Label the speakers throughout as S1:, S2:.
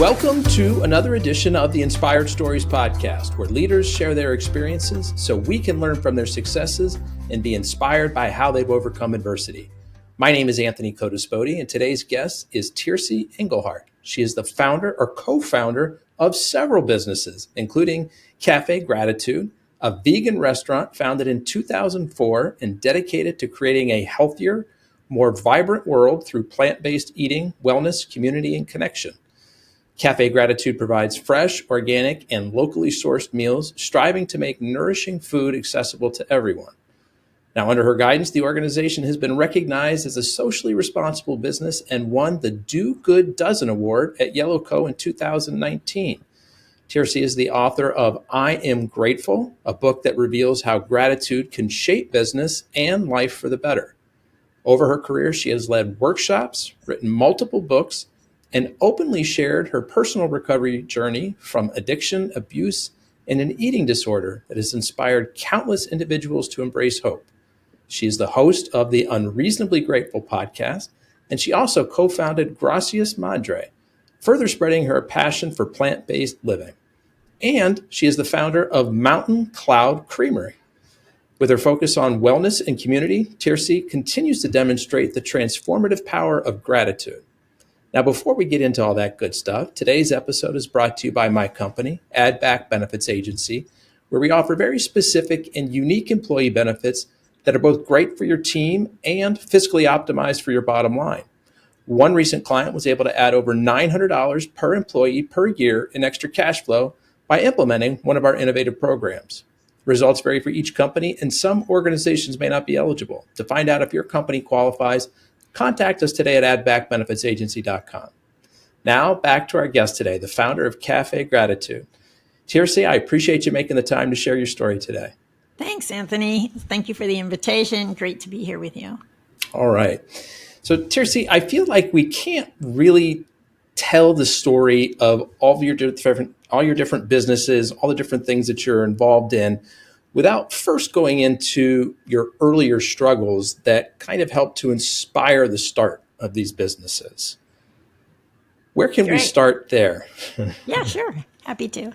S1: Welcome to another edition of the Inspired Stories podcast, where leaders share their experiences so we can learn from their successes and be inspired by how they've overcome adversity. My name is Anthony Codispoti, and today's guest is Terces Engelhart. She is the founder or co-founder of several businesses, including Cafe Gratitude, a vegan restaurant founded in 2004 and dedicated to creating a healthier, more vibrant world through plant-based eating, wellness, community, and connection. Cafe Gratitude provides fresh, organic, and locally sourced meals, striving to make nourishing food accessible to everyone. Now, under her guidance, the organization has been recognized as a socially responsible business and won the Do Good Dozen Award at Yellowco in 2019. Terces is the author of I Am Grateful, a book that reveals how gratitude can shape business and life for the better. Over her career, she has led workshops, written multiple books, and openly shared her personal recovery journey from addiction, abuse, and an eating disorder that has inspired countless individuals to embrace hope. She is the host of the Unreasonably Grateful podcast, and she also co-founded Gracias Madre, further spreading her passion for plant-based living. And she is the founder of Mountain Cloud Creamery. With her focus on wellness and community, Terces continues to demonstrate the transformative power of gratitude. Now, before we get into all that good stuff, today's episode is brought to you by my company, Add Back Benefits Agency, where we offer very specific and unique employee benefits that are both great for your team and fiscally optimized for your bottom line. One recent client was able to add over $900 per employee per year in extra cash flow by implementing one of our innovative programs. Results vary for each company, and some organizations may not be eligible. To find out if your company qualifies, contact us today at addbackbenefitsagency.com. Now, back to our guest today, the founder of Cafe Gratitude. Terces, I appreciate you making the time to share your story today.
S2: Thanks, Anthony. Thank you for the invitation. Great to be here with you.
S1: All right. So, Terces, I feel like we can't really tell the story of all your different businesses, all the different things that you're involved in, without first going into your earlier struggles that kind of helped to inspire the start of these businesses. Where can we start there?
S2: Yeah, sure. Happy to.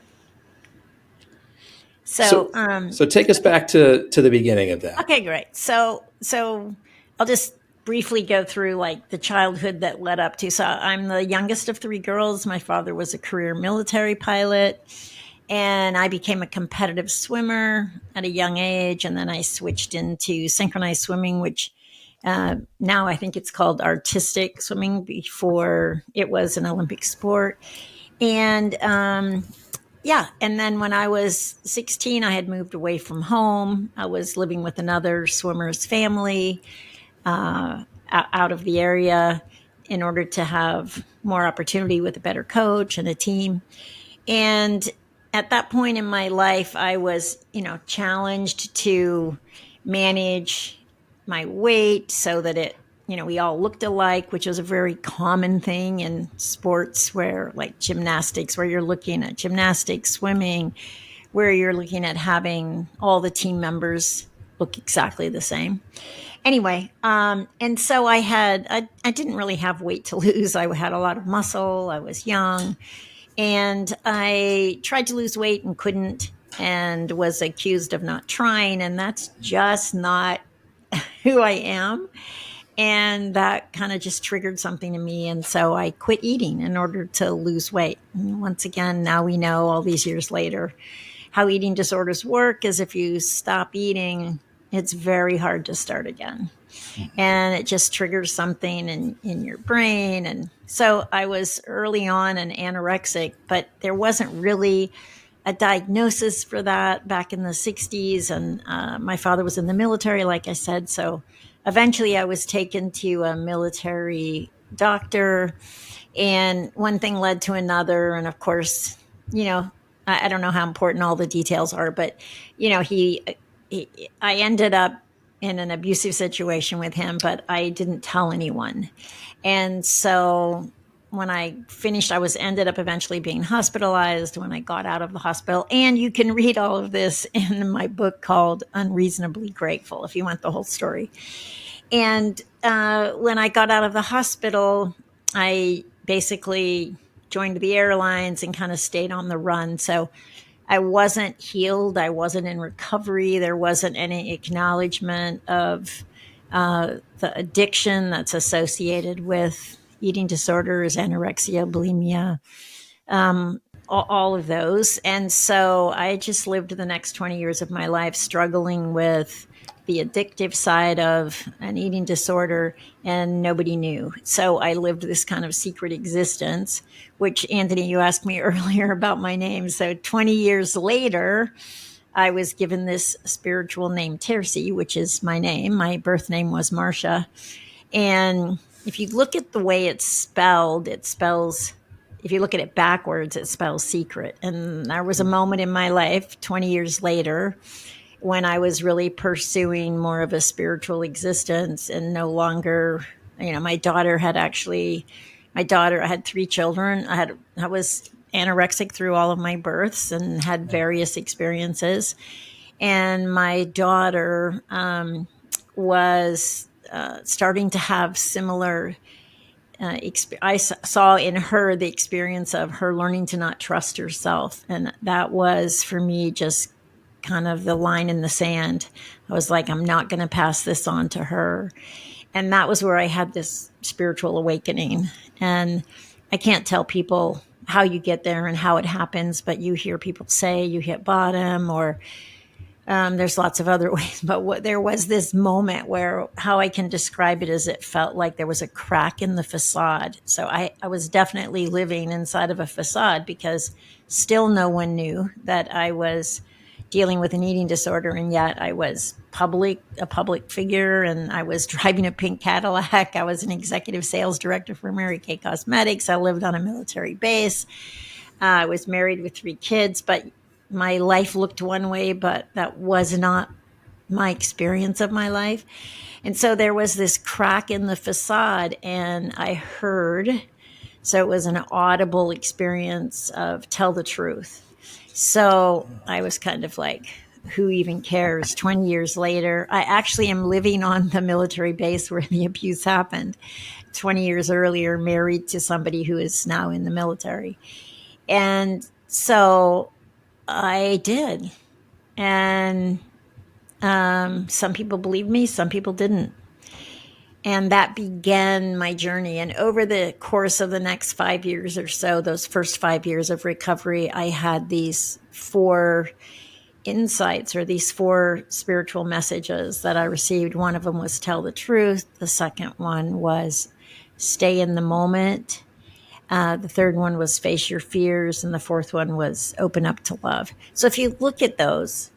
S2: So
S1: take us back to the beginning of that.
S2: Okay, great. So I'll just briefly go through like the childhood that led up to. So I'm the youngest of three girls. My father was a career military pilot. And I became a competitive swimmer at a young age. And then I switched into synchronized swimming, which now I think it's called artistic swimming. Before it was an Olympic sport. And and then when I was 16, I had moved away from home. I was living with another swimmer's family out of the area in order to have more opportunity with a better coach and a team. And at that point in my life, I was, challenged to manage my weight so that it, we all looked alike, which was a very common thing in sports where like gymnastics, where you're looking at gymnastics, swimming, where you're looking at having all the team members look exactly the same. Anyway, and so I didn't really have weight to lose. I had a lot of muscle. I was young. And I tried to lose weight and couldn't, and was accused of not trying. And that's just not who I am. And that kind of just triggered something in me. And so I quit eating in order to lose weight. And once again, now we know all these years later how eating disorders work is if you stop eating, it's very hard to start again. And it just triggers something in your brain. And so I was early on an anorexic, but there wasn't really a diagnosis for that back in the 60s. And my father was in the military, like I said. So eventually I was taken to a military doctor, and one thing led to another. And of course, I don't know how important all the details are, but, I ended up in an abusive situation with him, but I didn't tell anyone. And so when I finished, I ended up eventually being hospitalized when I got out of the hospital. And you can read all of this in my book called Unreasonably Grateful, if you want the whole story. And when I got out of the hospital, I basically joined the airlines and kind of stayed on the run. So I wasn't healed. I wasn't in recovery. There wasn't any acknowledgement of the addiction that's associated with eating disorders, anorexia, bulimia, all of those. And so I just lived the next 20 years of my life struggling with the addictive side of an eating disorder, and nobody knew. So I lived this kind of secret existence, which, Anthony, you asked me earlier about my name. So 20 years later, I was given this spiritual name, Terces, which is my name. My birth name was Marcia. And if you look at the way it's spelled, it spells, if you look at it backwards, it spells secret. And there was a moment in my life 20 years later when I was really pursuing more of a spiritual existence and no longer, my daughter, I had 3 children. I was anorexic through all of my births and had various experiences. And my daughter was starting to have similar. I saw in her the experience of her learning to not trust herself. And that was, for me, just kind of the line in the sand. I was like, I'm not going to pass this on to her. And that was where I had this spiritual awakening. And I can't tell people how you get there and how it happens, but you hear people say you hit bottom, or there's lots of other ways. But there was this moment where, how I can describe it is, it felt like there was a crack in the facade. So I was definitely living inside of a facade, because still no one knew that I was dealing with an eating disorder, and yet I was a public figure, and I was driving a pink Cadillac. I was an executive sales director for Mary Kay Cosmetics. I lived on a military base. I was married with 3 kids, but my life looked one way, but that was not my experience of my life. And so there was this crack in the facade, and I heard, so it was an audible experience of tell the truth. So I was kind of like, who even cares? 20 years later, I actually am living on the military base where the abuse happened. 20 years earlier, married to somebody who is now in the military. And so I did. And some people believed me, some people didn't. And that began my journey. And over the course of the next 5 years or so, those first 5 years of recovery, I had these 4 insights, or these 4 spiritual messages that I received. One of them was tell the truth. The second one was stay in the moment. The third one was face your fears. And the fourth one was open up to love. So if you look at those,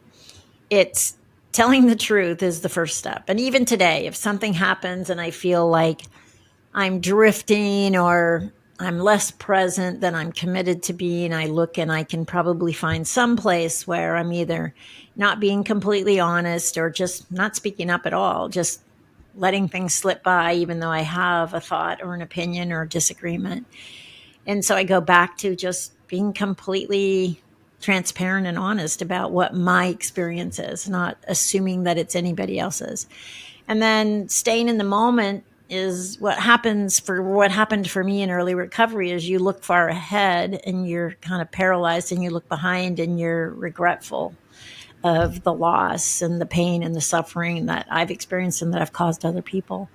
S2: it's telling the truth is the first step. And even today, if something happens and I feel like I'm drifting or I'm less present than I'm committed to being, I look and I can probably find some place where I'm either not being completely honest or just not speaking up at all, just letting things slip by, even though I have a thought or an opinion or a disagreement. And so I go back to just being completely transparent and honest about what my experience is, not assuming that it's anybody else's. And then staying in the moment is what happened for me in early recovery. Is you look far ahead and you're kind of paralyzed, and you look behind and you're regretful of the loss and the pain and the suffering that I've experienced and that I've caused other people.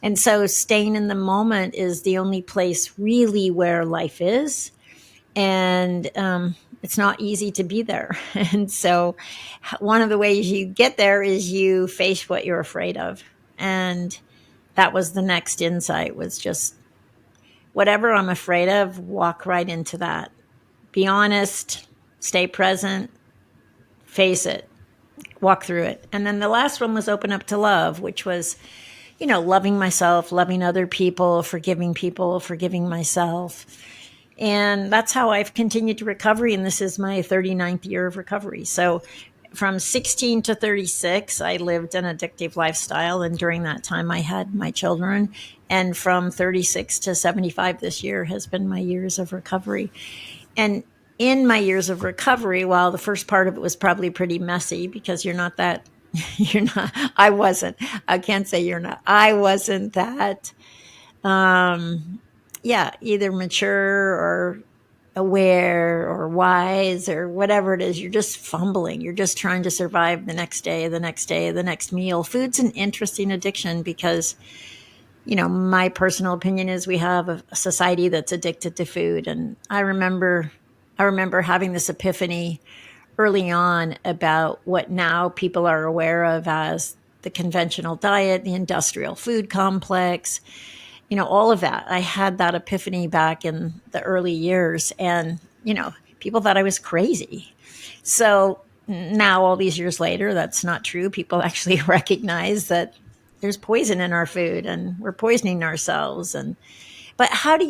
S2: And so staying in the moment is the only place really where life is. And it's not easy to be there. And so one of the ways you get there is you face what you're afraid of. And that was the next insight, was just whatever I'm afraid of, walk right into that. Be honest, stay present, face it, walk through it. And then the last one was open up to love, which was, loving myself, loving other people, forgiving myself. And that's how I've continued to recovery. And this is my 39th year of recovery. So from 16 to 36, I lived an addictive lifestyle. And during that time, I had my children. And from 36 to 75 this year has been my years of recovery. And in my years of recovery, while the first part of it was probably pretty messy, because I wasn't that yeah, either mature or aware or wise or whatever it is. You're just fumbling. You're just trying to survive the next day, the next day, the next meal. Food's an interesting addiction because, my personal opinion is we have a society that's addicted to food. And I remember having this epiphany early on about what now people are aware of as the conventional diet, the industrial food complex, all of that. I had that epiphany back in the early years, and, people thought I was crazy. So now, all these years later, that's not true. People actually recognize that there's poison in our food and we're poisoning ourselves. But how do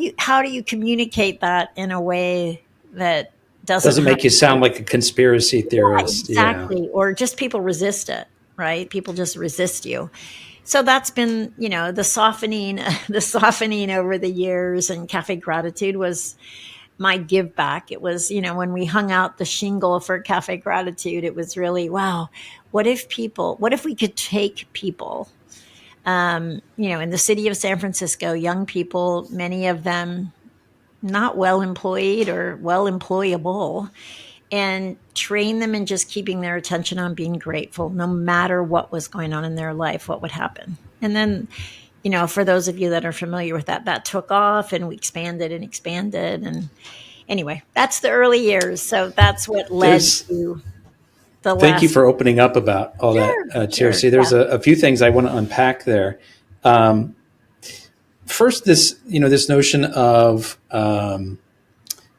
S2: you communicate that in a way that doesn't
S1: Doesn't
S2: hurt?
S1: make you sound like a conspiracy theorist. Yeah.
S2: Exactly. Or just people resist it, right? People just resist you. So that's been, the softening, the softening over the years. And Cafe Gratitude was my give back. It was, when we hung out the shingle for Cafe Gratitude, it was really, wow, what if we could take people, in the city of San Francisco, young people, many of them not well employed or well employable, and train them in just keeping their attention on being grateful, no matter what was going on in their life, what would happen. And then, for those of you that are familiar with that, that took off and we expanded and expanded. And anyway, that's the early years. So that's what led
S1: There's
S2: to the
S1: Thank you
S2: last.
S1: for opening up about all that,
S2: Sure, sure.
S1: Terces. There's
S2: Yeah.
S1: a few things I want to unpack there. Um, First, this notion of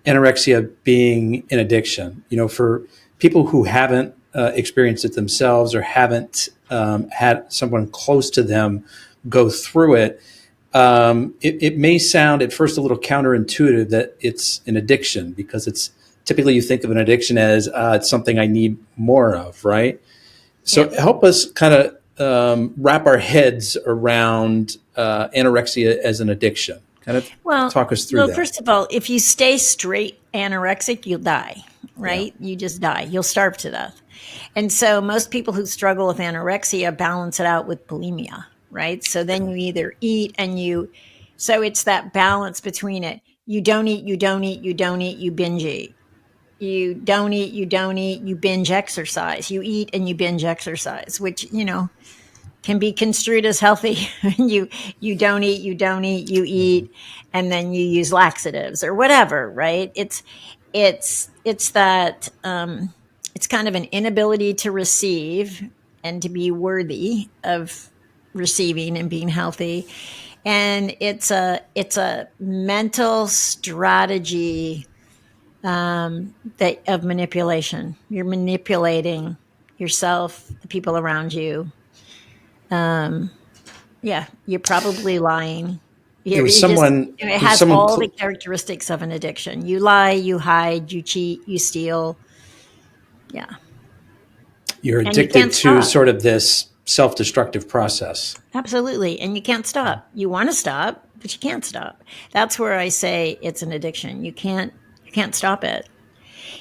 S1: anorexia being an addiction. For people who haven't experienced it themselves or haven't had someone close to them go through it, it may sound at first a little counterintuitive that it's an addiction, because it's typically, you think of an addiction as it's something I need more of, right? So
S2: Yeah.
S1: help us kind of wrap our heads around anorexia as an addiction. Kind of
S2: Well,
S1: talk us through
S2: well,
S1: that.
S2: first of all, if you stay straight anorexic, you'll die,
S1: Yeah.
S2: right? You just die. You'll starve to death. And so most people who struggle with anorexia balance it out with bulimia, right? So then you either eat so it's that balance between it. You don't eat, you don't eat, you don't eat, you binge eat. You don't eat, you don't eat, you binge exercise. You eat and you binge exercise, which, can be construed as healthy. You don't eat, you don't eat, you eat, and then you use laxatives or whatever, right? It's that it's kind of an inability to receive and to be worthy of receiving and being healthy. And it's a mental strategy, that of manipulation. You're manipulating yourself, the people around you. Yeah, you're probably lying.
S1: It was
S2: You just,
S1: someone.
S2: it
S1: It was
S2: has
S1: someone.
S2: all the characteristics of an addiction. You lie, you hide, you cheat, you steal. Yeah.
S1: You're
S2: And you
S1: addicted
S2: can't
S1: to
S2: stop.
S1: sort of this self-destructive process.
S2: Absolutely. And you can't stop. You want to stop, but you can't stop. That's where I say it's an addiction. You can't stop it.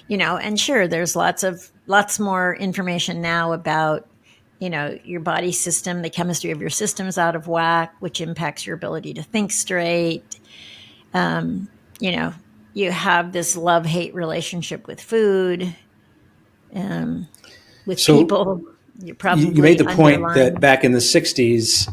S2: And sure, there's lots more information now about, your body system, the chemistry of your system is out of whack, which impacts your ability to think straight. Um, you know, you have this love-hate relationship with food, um, with
S1: So
S2: people. You
S1: you made
S2: probably
S1: the point that
S2: underlying.
S1: back in the 60s,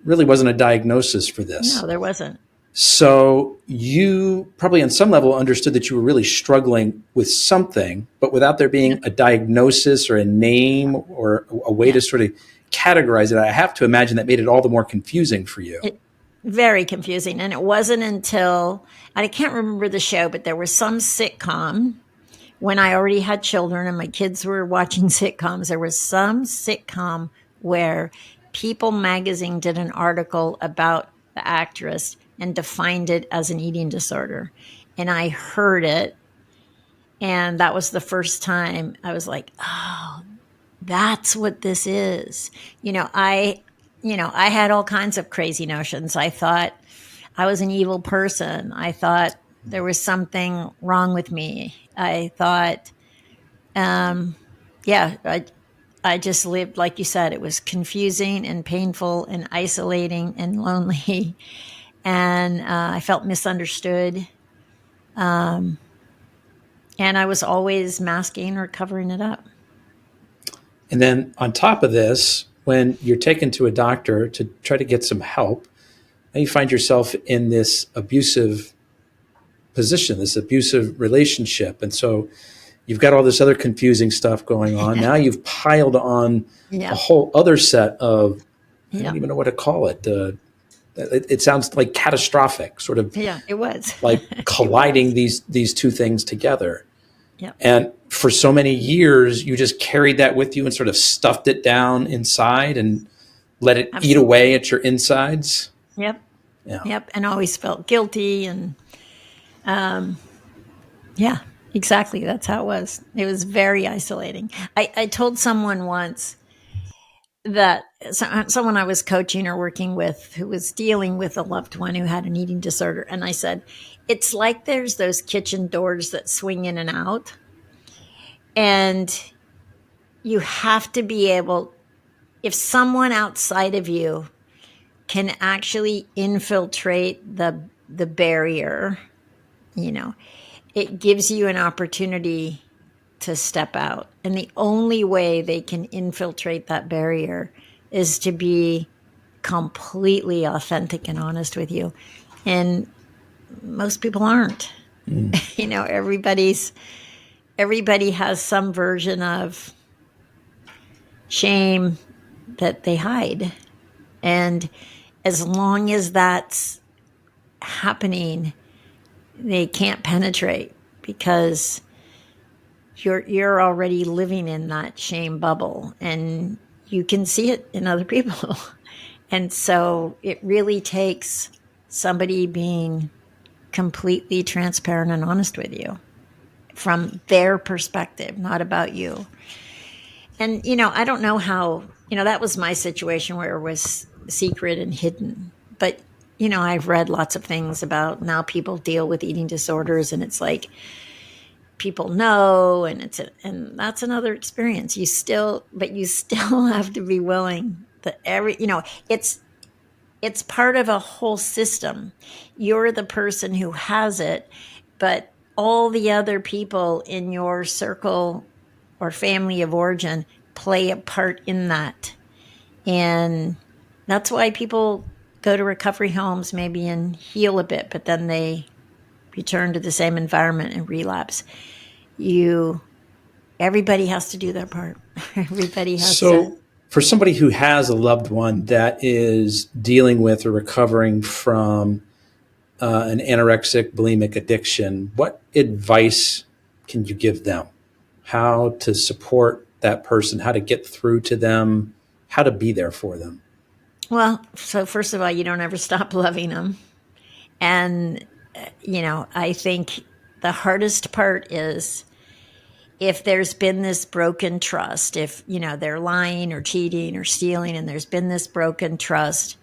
S1: really wasn't a diagnosis for
S2: No,
S1: this.
S2: there wasn't.
S1: So you probably on some level understood that you were really struggling with something, but without there
S2: Yeah.
S1: being a diagnosis or a name or a way
S2: Yeah.
S1: to sort of categorize it. I have to imagine that made it all the more confusing for you.
S2: It, very confusing. And it wasn't until, I can't remember the show, but there was some sitcom when I already had children and my kids were watching sitcoms. There was some sitcom where People magazine did an article about the actress and defined it as an eating disorder. And I heard it. And that was the first time I was like, oh, that's what this is. I had all kinds of crazy notions. I thought I was an evil person. I thought there was something wrong with me. I thought, um, yeah, I just lived, like you said, it was confusing and painful and isolating and lonely. and I felt misunderstood. And I was always masking or covering it up.
S1: And then on top of this, when you're taken to a doctor to try to get some help, and you find yourself in this abusive position, this abusive relationship. And so you've got all this other confusing stuff going on. Now you've piled on a
S2: Yeah.
S1: whole other set of, I
S2: Yeah.
S1: don't even know what to call it. It sounds like catastrophic, sort of
S2: Yeah, it was.
S1: like
S2: It was.
S1: colliding these two things together.
S2: Yeah.
S1: And for so many years, you just carried that with you and sort of stuffed it down inside and let it eat
S2: Absolutely.
S1: away at your insides.
S2: Yep.
S1: Yeah.
S2: Yep. And always felt guilty. And yeah, exactly. That's how it was. It was very isolating. I told someone once that someone I was coaching or working with who was dealing with a loved one who had an eating disorder. And I said, it's like there's those kitchen doors that swing in and out. And you have to be able, if someone outside of you can actually infiltrate the barrier, you know, it gives you an opportunity to step out. And the only way they can infiltrate that barrier is to be completely authentic and honest with you. And most people aren't. You know, everybody has some version of shame that they hide. And as long as that's happening, they can't penetrate because you're already living in that shame bubble and you can see it in other people. And so it really takes somebody being completely transparent and honest with you from their perspective, not about you. And, you know, I don't know how, you know, that was my situation where it was secret and hidden. But, you know, I've read lots of things about now people deal with eating disorders and it's like people know and and that's another experience. You still have to be willing that it's part of a whole system. You're the person who has it, but all the other people in your circle or family of origin play a part in that. And that's why people go to recovery homes maybe and heal a bit, but then they return to the same environment and relapse. Everybody has to do their part. Everybody has to.
S1: So, for somebody who has a loved one that is dealing with or recovering from an anorexic bulimic addiction, what advice can you give them? How to support that person, how to get through to them, how to be there for them?
S2: Well, so first of all, you don't ever stop loving them. And, you know, I think the hardest part is if there's been this broken trust, if, you know, they're lying or cheating or stealing and there's been this broken trust,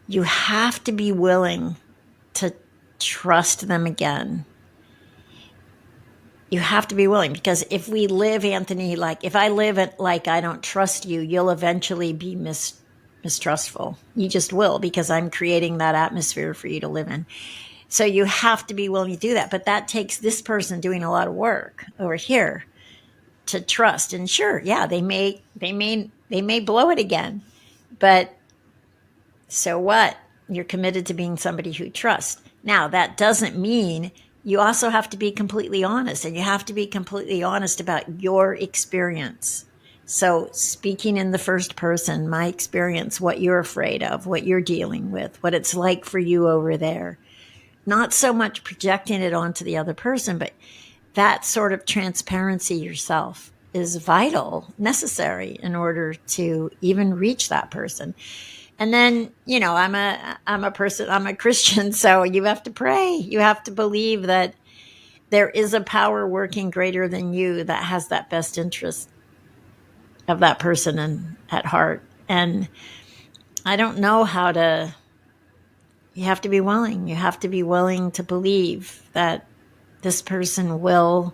S2: you have to be willing to trust them again. You have to be willing, because if we live, Anthony, like if I live it like I don't trust you, you'll eventually be mistrustful. You just will, because I'm creating that atmosphere for you to live in. So you have to be willing to do that. But that takes this person doing a lot of work over here to trust. And sure, yeah, they may blow it again. But so what? You're committed to being somebody who trusts. Now, that doesn't mean you also have to be completely honest, and you have to be completely honest about your experience. So speaking in the first person, my experience, what you're afraid of, what you're dealing with, what it's like for you over there. Not so much projecting it onto the other person, but that sort of transparency yourself is vital, necessary in order to even reach that person. And then, you know, I'm a Christian, so you have to pray. You have to believe that there is a power working greater than you that has that best interest of that person at heart. And I don't know how to, you have to be willing. You have to be willing to believe that this person will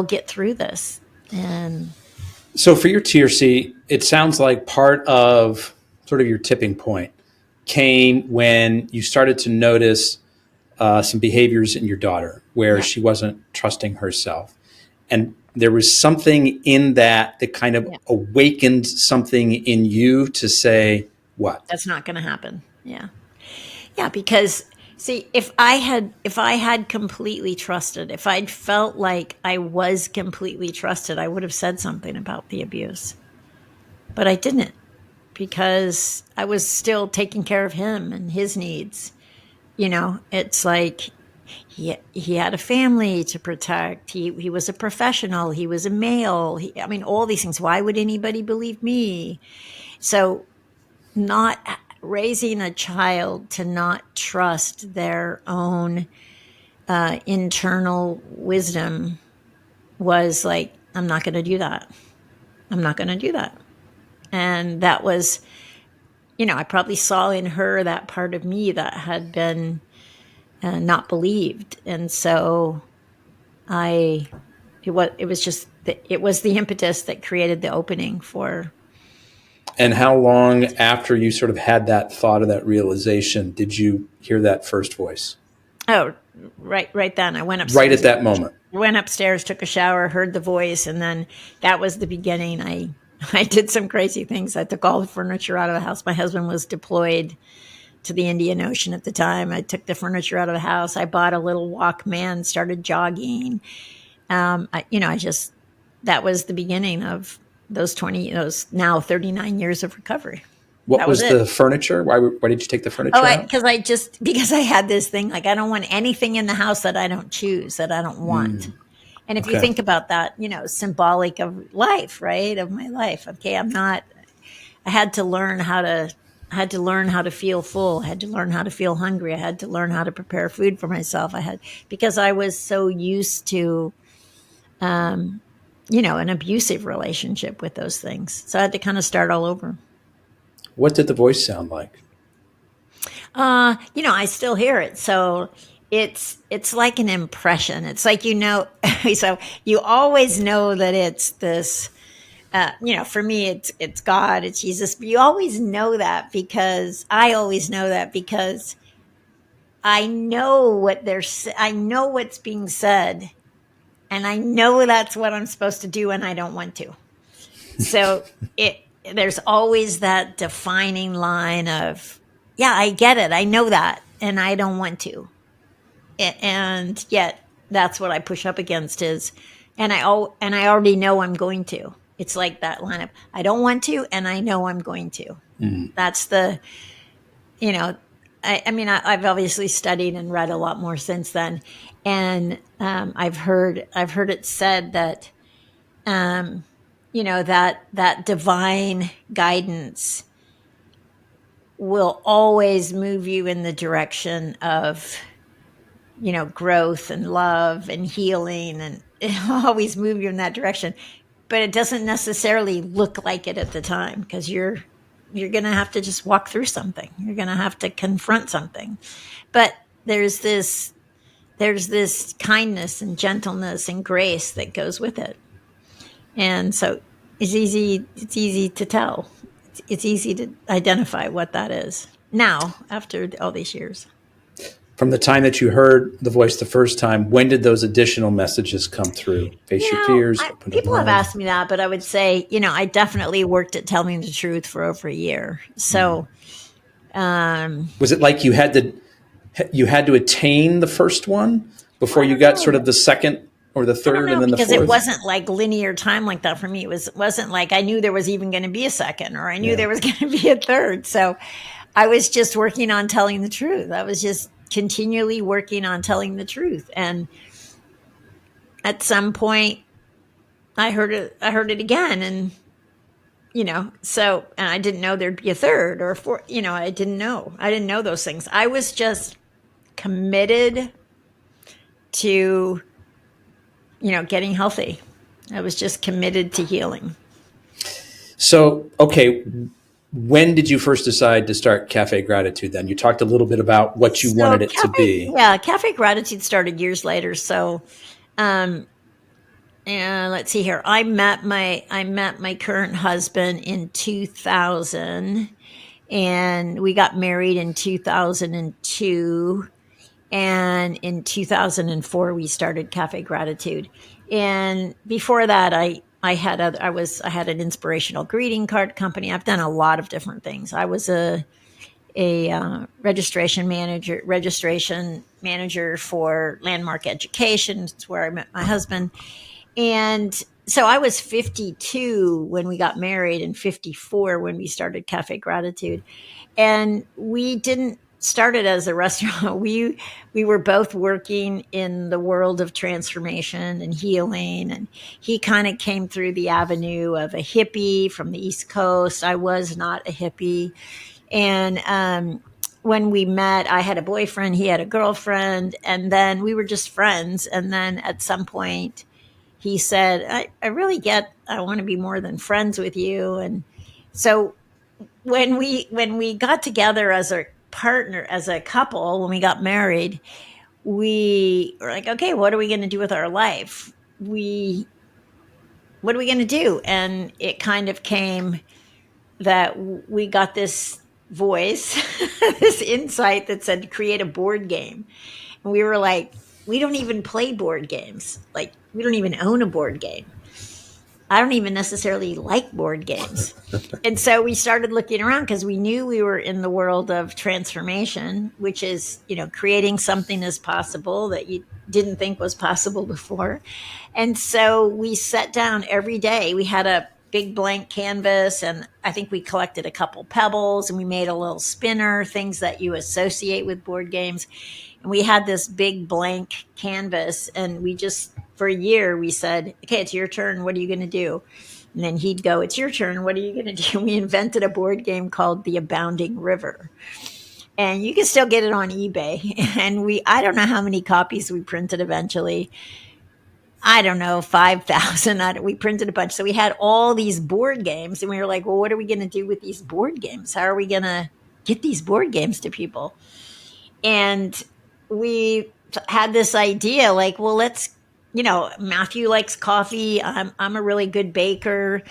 S2: get through this. And
S1: So, for your TRC, it sounds like part of sort of your tipping point came when you started to notice some behaviors in your daughter where
S2: Yeah.
S1: she wasn't trusting herself. And there was something in that that kind of
S2: Yeah.
S1: awakened something in you to say, what?
S2: That's not going to happen. Yeah. Yeah, because see, if I had completely trusted, if I'd felt like I was completely trusted, I would have said something about the abuse. But I didn't, because I was still taking care of him and his needs. It's like he had a family to protect. He was a professional. He was a male. I mean, all these things. Why would anybody believe me? So, not raising a child to not trust their own internal wisdom was like, I'm not going to do that. I'm not going to do that. And that was, I probably saw in her that part of me that had been not believed. And so I, it was the impetus that created the opening for.
S1: And how long after you sort of had that thought or that realization did you hear that first voice?
S2: Oh, right then I went
S1: Right
S2: upstairs.
S1: at that moment.
S2: Went upstairs, took a shower, heard the voice, and then that was the beginning. I did some crazy things. I took all the furniture out of the house. My husband was deployed to the Indian Ocean at the time. I took the furniture out of the house. I bought a little Walkman, started jogging. I just, that was the beginning of those now 39 years of recovery.
S1: What
S2: That was
S1: was
S2: it.
S1: the furniture? Why did you take the furniture out?
S2: Because I had this thing, like, I don't want anything in the house that I don't choose, that I don't want. And if you
S1: Okay.
S2: think about that, symbolic of life, right? Of my life. Okay, I had to learn how to feel full. I had to learn how to feel hungry. I had to learn how to prepare food for myself. Because I was so used to an abusive relationship with those things. So I had to kind of start all over.
S1: What did the voice sound like?
S2: I still hear it. So it's like an impression. It's like, so you always know that it's this, for me, it's God, it's Jesus. But you always know that, because I always know that, because I know I know what's being said, and I know that's what I'm supposed to do, and I don't want to. So there's always that defining line of, yeah, I get it. I know that, and I don't want to. And yet that's what I push up against and I already know I'm going to. It's like that line of, I don't want to, and I know I'm going to. That's the, you know, I mean, I've obviously studied and read a lot more since then. And I've heard it said that, that divine guidance will always move you in the direction of, growth and love and healing, and it'll always move you in that direction. But it doesn't necessarily look like it at the time, because you're going to have to just walk through something. You're going to have to confront something. But there's this kindness and gentleness and grace that goes with it. And so it's easy to tell. It's easy to identify what that is now, after all these years.
S1: From the time that you heard the voice the first time, when did those additional messages come through? Face your fears, open your
S2: People have
S1: mind.
S2: asked me that, but I would say, I definitely worked at telling the truth for over a year. So,
S1: Was it like you had to attain the first one before
S2: I
S1: you
S2: don't
S1: got sort
S2: know.
S1: of the second or the
S2: I don't
S1: third and
S2: know,
S1: then the
S2: because it
S1: fourth?
S2: wasn't like linear time like that for me. Wasn't like I knew there was even going to be a second, or I knew
S1: Yeah.
S2: there was going to be a third. So I was just working on telling the truth. I was just continually working on telling the truth. And at some point I heard it again, and and I didn't know there'd be a third or a fourth. I didn't know those things. I was just committed to, getting healthy. I was just committed to healing.
S1: So, okay, when did you first decide to start Cafe Gratitude then? You talked a little bit about what you
S2: So
S1: wanted it to be.
S2: Cafe Gratitude started years later. So, let's see here. I met my current husband in 2000, And we got married in 2002. And in 2004, we started Cafe Gratitude. And before that, I had an inspirational greeting card company. I've done a lot of different things. I was a registration manager for Landmark Education. It's where I met my husband. And so I was 52 when we got married and 54 when we started Cafe Gratitude. And we didn't start it as a restaurant. We were both working in the world of transformation and healing. And he kind of came through the avenue of a hippie from the East Coast. I was not a hippie. And when we met, I had a boyfriend, he had a girlfriend, and then we were just friends. And then at some point, he said, I really I want to be more than friends with you. And so when we got together as a partner, as a couple, when we got married, we were like, okay, what are we going to do with our life? What are we going to do? And it kind of came that we got this voice, this insight that said, create a board game. And we were like, we don't even play board games. Like, we don't even own a board game. I don't even necessarily like board games. And so we started looking around because we knew we were in the world of transformation, which is, creating something as possible that you didn't think was possible before. And so we sat down every day. We had a big blank canvas, and I think we collected a couple pebbles, and we made a little spinner, things that you associate with board games. And we had this big blank canvas, and we just, for a year, we said, okay, it's your turn. What are you going to do? And then he'd go, it's your turn. What are you going to do? We invented a board game called The Abounding River. And you can still get it on eBay. And I don't know how many copies we printed eventually. I don't know, 5,000. We printed a bunch. So we had all these board games, and we were like, well, what are we going to do with these board games? How are we going to get these board games to people? And we had this idea like, well, Matthew likes coffee. I'm a really good baker.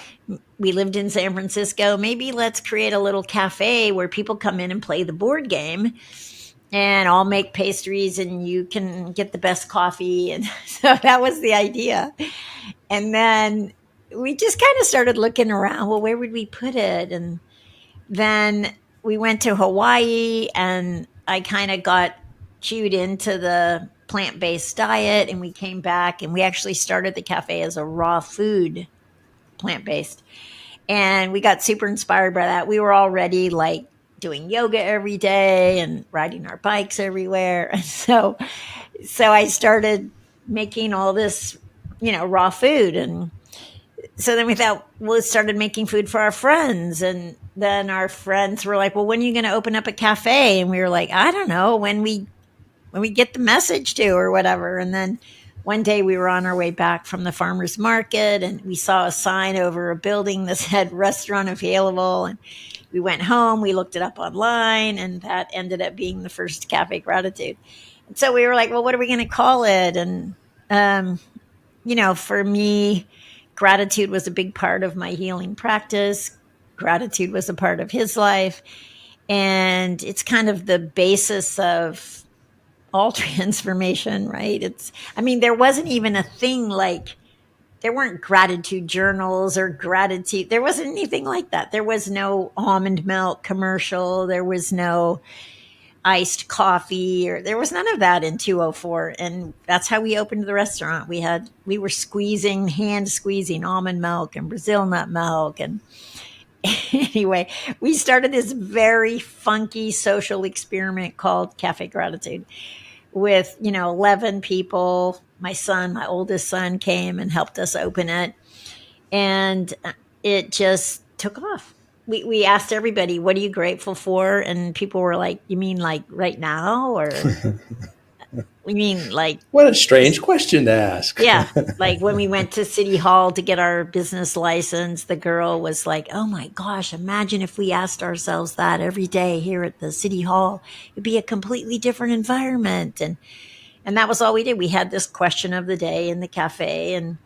S2: We lived in San Francisco. Maybe let's create a little cafe where people come in and play the board game, and I'll make pastries and you can get the best coffee. And so that was the idea. And then we just kind of started looking around. Well, where would we put it? And then we went to Hawaii, and I kind of got cued into the plant-based diet, and we came back and we actually started the cafe as a raw food plant-based. And we got super inspired by that. We were already like doing yoga every day and riding our bikes everywhere. And so I started making all this, raw food. And so then we thought, well, we started making food for our friends. And then our friends were like, well, when are you going to open up a cafe? And we were like, I don't know, when we get the message to, or whatever. And then one day we were on our way back from the farmer's market, and we saw a sign over a building that said restaurant available. And we went home, we looked it up online, and that ended up being the first Cafe Gratitude. And so we were like, well, what are we going to call it? And, for me, gratitude was a big part of my healing practice. Gratitude was a part of his life. And it's kind of the basis of all transformation, right? There wasn't even a thing like, there weren't gratitude journals or gratitude. There wasn't anything like that. There was no almond milk commercial. There was no iced coffee, or there was none of that in 204. And that's how we opened the restaurant. We were hand squeezing almond milk and Brazil nut milk. And anyway, we started this very funky social experiment called Cafe Gratitude with, 11 people. My oldest son came and helped us open it. And it just took off. We asked everybody, what are you grateful for? And people were like, you mean like right now? Or we mean like.
S1: What a strange question to ask.
S2: Yeah. Like when we went to City Hall to get our business license, the girl was like, oh my gosh, imagine if we asked ourselves that every day here at the City Hall. It'd be a completely different environment. And that was all we did. We had this question of the day in the cafe. And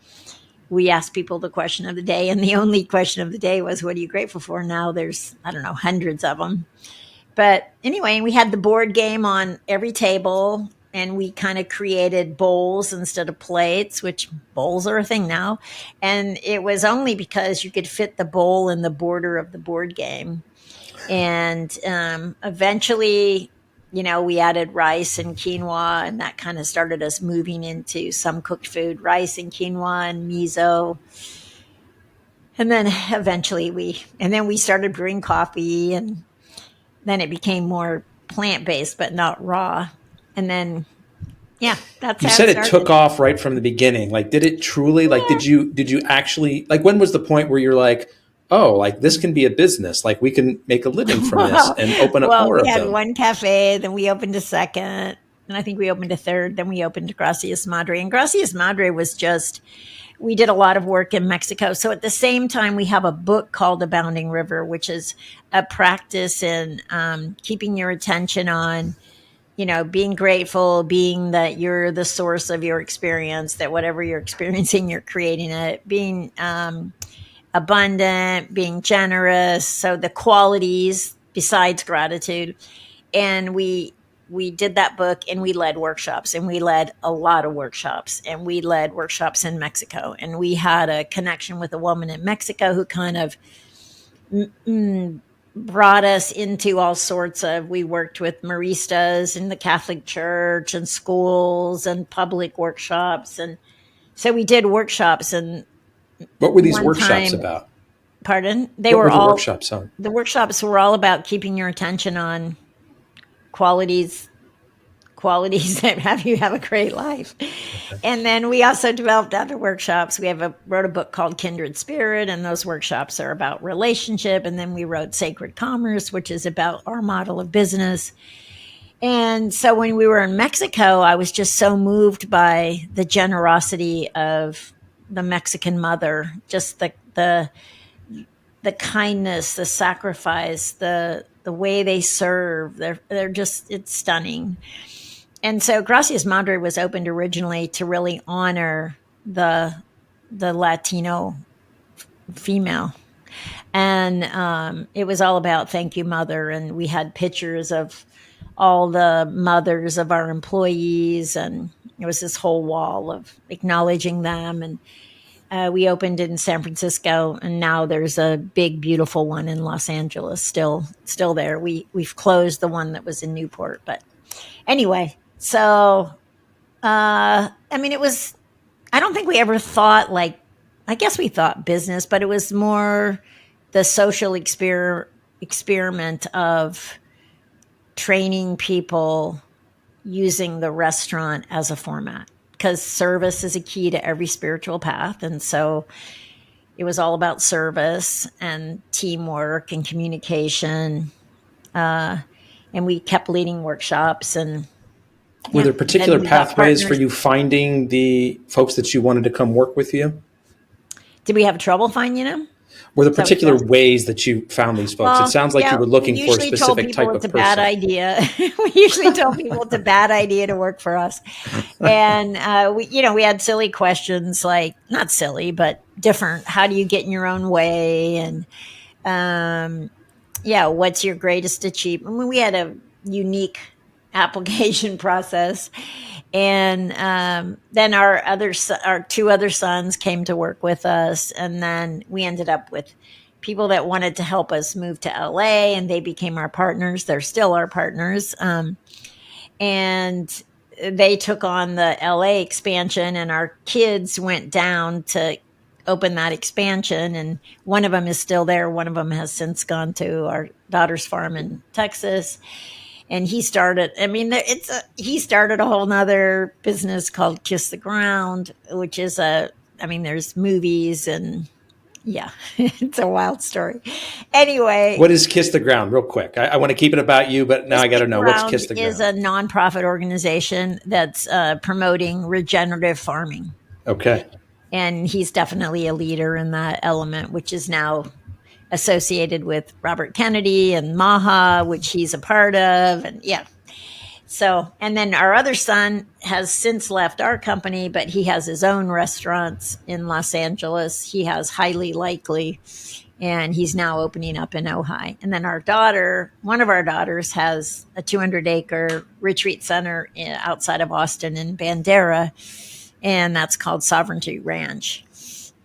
S2: we asked people the question of the day, and the only question of the day was, what are you grateful for? Now there's, I don't know, hundreds of them. But anyway, we had the board game on every table, and we kind of created bowls instead of plates, which bowls are a thing now. And it was only because you could fit the bowl in the border of the board game. And eventually, we added rice and quinoa, and that kind of started us moving into some cooked food, rice and quinoa and miso. And then eventually we started brewing coffee, and then it became more plant based, but not raw. And then, yeah, that's
S1: You
S2: how it
S1: said it took
S2: started.
S1: off right from the beginning. Like, did it truly? Like,
S2: Yeah.
S1: did you actually? Like, when was the point where you're like, oh, like this can be a business. Like, we can make a living from this
S2: well,
S1: and open up
S2: well,
S1: more
S2: we
S1: of
S2: had
S1: them.
S2: one cafe, then we opened a second, and I think we opened a third. Then we opened Gracias Madre. And Gracias Madre was just, we did a lot of work in Mexico. So at the same time, we have a book called Abounding River, which is a practice in keeping your attention on, being grateful, being that you're the source of your experience, that whatever you're experiencing, you're creating it, being abundant, being generous. So the qualities besides gratitude. And we did that book, and we led workshops, and we led a lot of workshops, and we led workshops in Mexico. And we had a connection with a woman in Mexico who kind of brought us into all sorts of, we worked with Maristas in the Catholic Church and schools and public workshops. And so we did workshops. And
S1: What were these
S2: one
S1: workshops
S2: time,
S1: about?
S2: pardon,
S1: What were the workshops on?
S2: the workshops were all about keeping your attention on qualities that have you have a great life.
S1: Okay.
S2: And then we also developed other workshops. Wrote a book called Kindred Spirit, and those workshops are about relationship. And then we wrote Sacred Commerce, which is about our model of business. And so when we were in Mexico, I was just so moved by the generosity of the Mexican mother, just the kindness, the sacrifice, the way they serve. They're just, it's stunning. And so Gracias Madre was opened originally to really honor the Latino female. And it was all about thank you, mother. And we had pictures of all the mothers of our employees. And it was this whole wall of acknowledging them. And we opened in San Francisco, and now there's a big, beautiful one in Los Angeles, still there. We've closed the one that was in Newport. But anyway, so I mean, it was, I don't think we ever thought, like, I guess we thought business, but it was more the social experiment of training people using the restaurant as a format, because service is a key to every spiritual path. And so it was all about service and teamwork and communication. And we kept leading workshops. And
S1: Were
S2: yeah,
S1: there
S2: then
S1: particular
S2: we got
S1: pathways for
S2: partners.
S1: you finding the folks that you wanted to come work with you?
S2: Did we have trouble finding them?
S1: Were there
S2: Is that what you
S1: particular
S2: asked?
S1: ways that you found these folks? It
S2: Well,
S1: sounds like you
S2: yeah,
S1: were
S2: we
S1: looking for a
S2: usually told
S1: specific
S2: people
S1: type
S2: it's
S1: of
S2: a bad
S1: person.
S2: idea. We usually told people it's a bad idea to work for us. And we had silly questions, like, not silly, but different. How do you get in your own way? And yeah, what's your greatest achievement? I mean, we had a unique application process. And then our two other sons came to work with us, and then we ended up with people that wanted to help us move to LA, and they became our partners. They're still our partners, and they took on the LA expansion, and our kids went down to open that expansion. And one of them is still there. One of them has since gone to our daughter's farm in Texas. And he started, I mean, he started a whole nother business called Kiss the Ground, which is there's movies, and yeah, it's a wild story. Anyway,
S1: What is Kiss the Ground, real quick? I want to keep it about you, but now
S2: Kiss
S1: I got
S2: the
S1: to know, what's
S2: Ground
S1: Kiss the
S2: is
S1: Ground?
S2: a nonprofit organization that's promoting regenerative farming.
S1: Okay.
S2: And he's definitely a leader in that element, which is now associated with Robert Kennedy and Maha, which he's a part of. And yeah. So, and then our other son has since left our company, but he has his own restaurants in Los Angeles. He has Highly Likely, and he's now opening up in Ojai. And then our daughter, one of our daughters, has a 200-acre retreat center outside of Austin in Bandera, and that's called Sovereignty Ranch.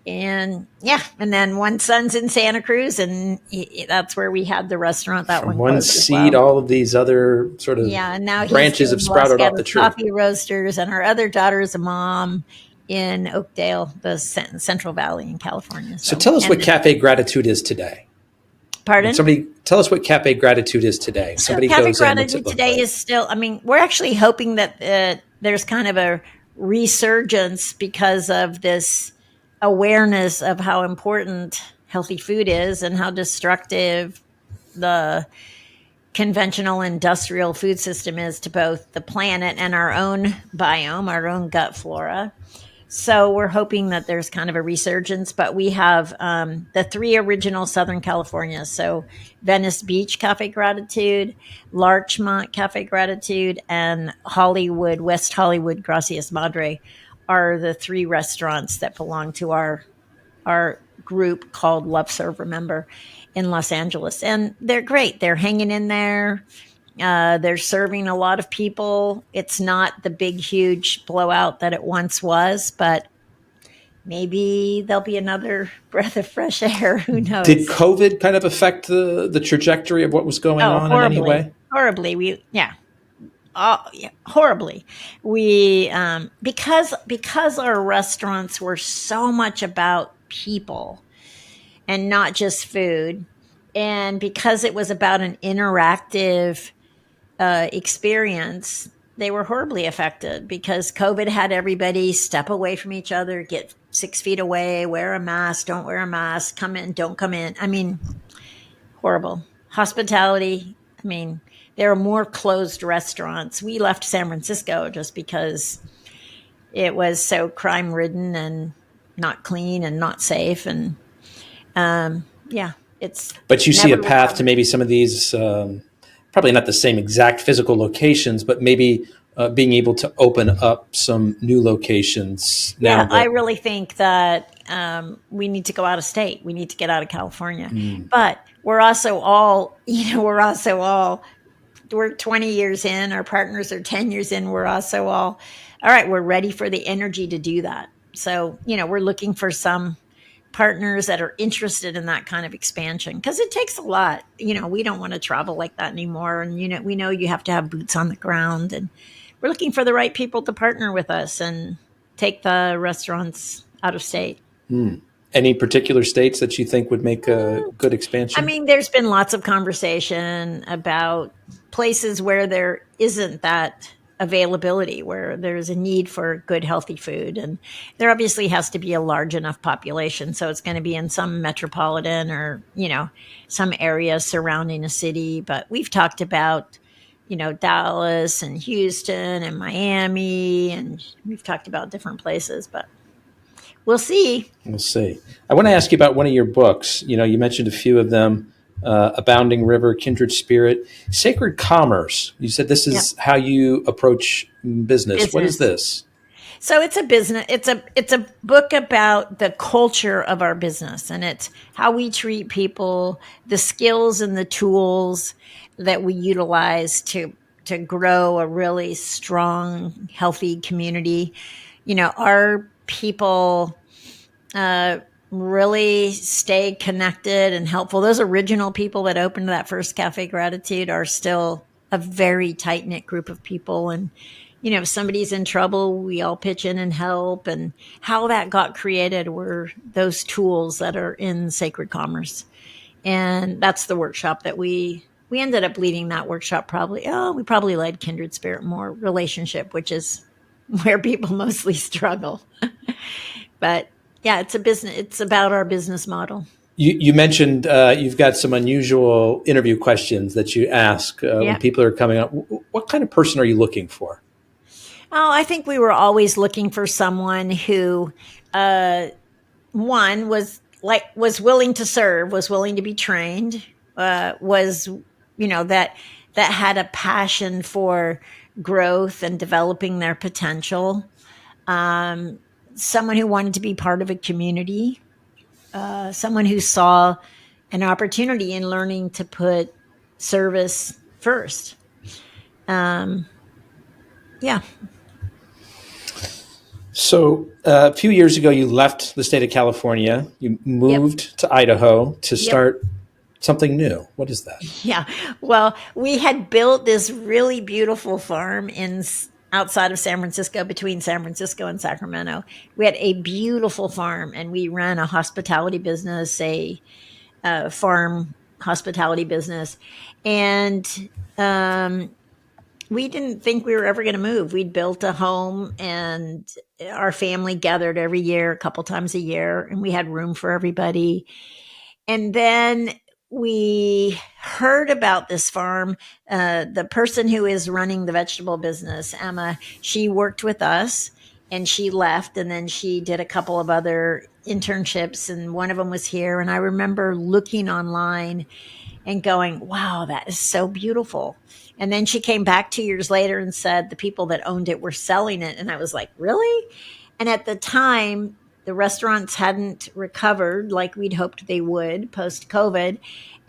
S2: And yeah, and then one son's in Santa Cruz, and that's where we had the restaurant. That
S1: From
S2: one
S1: one
S2: closed as
S1: seed,
S2: well.
S1: all of these other sort of
S2: Yeah, and now he's
S1: branches have
S2: doing Los
S1: sprouted off the
S2: Gatos
S1: tree.
S2: Coffee Roasters, and our other daughter's a mom in Oakdale, the Central Valley in California.
S1: So tell us what Cafe Gratitude is today.
S2: Pardon?
S1: Somebody tell us what Cafe Gratitude is today.
S2: So
S1: Somebody
S2: Cafe
S1: goes in, what's it
S2: Gratitude
S1: look
S2: today
S1: like?
S2: is still, I mean, we're actually hoping that there's kind of a resurgence because of this awareness of how important healthy food is and how destructive the conventional industrial food system is to both the planet and our own biome, our own gut flora. So we're hoping that there's kind of a resurgence, but we have the three original Southern California. So Venice Beach Cafe Gratitude, Larchmont Cafe Gratitude, and Hollywood, West Hollywood Gracias Madre are the three restaurants that belong to our group called Love Serve Remember in Los Angeles. And they're great. They're hanging in there. They're serving a lot of people. It's not the big, huge blowout that it once was, but maybe there'll be another breath of fresh air. Who
S1: Did
S2: knows?
S1: COVID kind of affect the trajectory of what was going
S2: Oh,
S1: on in any way?
S2: horribly. Yeah, horribly. We because our restaurants were so much about people and not just food, and because it was about an interactive experience, they were horribly affected because COVID had everybody step away from each other, get 6 feet away, wear a mask, don't wear a mask, come in, don't come in. I mean, horrible. Hospitality, I mean, there are more closed restaurants. We left San Francisco just because it was so crime ridden and not clean and not safe. And yeah, it's
S1: But you see
S2: never
S1: a path to
S2: recovered.
S1: maybe some of these, probably not the same exact physical locations, but maybe being able to open up some new locations now
S2: Yeah, I
S1: that.
S2: really think that we need to go out of state. We need to get out of California. But we're also all, we're 20 years in, our partners are 10 years in. We're also all right, we're ready for the energy to do that. So, we're looking for some partners that are interested in that kind of expansion because it takes a lot. We don't want to travel like that anymore. And, we know you have to have boots on the ground. And we're looking for the right people to partner with us and take the restaurants out of state.
S1: Any particular states that you think would make a good
S2: I
S1: expansion?
S2: mean, there's been lots of conversation about places where there isn't that availability, where there's a need for good, healthy food. And there obviously has to be a large enough population. So it's going to be in some metropolitan or, some area surrounding a city. But we've talked about, Dallas and Houston and Miami, and we've talked about different places, but we'll see.
S1: We'll see. I want to ask you about one of your books. You mentioned a few of them: Abounding River, Kindred Spirit, Sacred Commerce. You said this
S2: Yep.
S1: is how you approach business. What is
S2: Business.
S1: this?
S2: So it's a business. It's a book about the culture of our business, and it's how we treat people, the skills and the tools that we utilize to grow a really strong, healthy community. Our people really stay connected and helpful. Those original people that opened that first Cafe Gratitude are still a very tight knit group of people. And, if somebody's in trouble, we all pitch in and help. And how that got created were those tools that are in Sacred Commerce. And that's the workshop that we ended up leading that workshop we probably led Kindred Spirit more relationship, which is where people mostly struggle. But yeah, it's a business. It's about our business model.
S1: You mentioned you've got some unusual interview questions that you ask when
S2: Yeah.
S1: people are coming up. What kind of person are you looking for?
S2: Oh, I think we were always looking for someone who, one was willing to serve, was willing to be trained, was that that had a passion for growth and developing their potential. Someone who wanted to be part of a community, someone who saw an opportunity in learning to put service first. Yeah.
S1: So a few years ago, you left the state of California. You
S2: Yep.
S1: moved to Idaho to
S2: Yep.
S1: start something new. What is that?
S2: Yeah. Well, we had built this really beautiful farm outside of San Francisco, between San Francisco and Sacramento. We had a beautiful farm, and we ran a hospitality business, a farm hospitality business, and um, we didn't think we were ever going to move. We'd built a home, and our family gathered every year, a couple times a year, and we had room for everybody. And then we heard about this farm. The person who is running the vegetable business, Emma, she worked with us and she left. And then she did a couple of other internships, and one of them was here. And I remember looking online and going, wow, that is so beautiful. And then she came back 2 years later and said the people that owned it were selling it. And I was like, really? And at the time, the restaurants hadn't recovered like we'd hoped they would post COVID.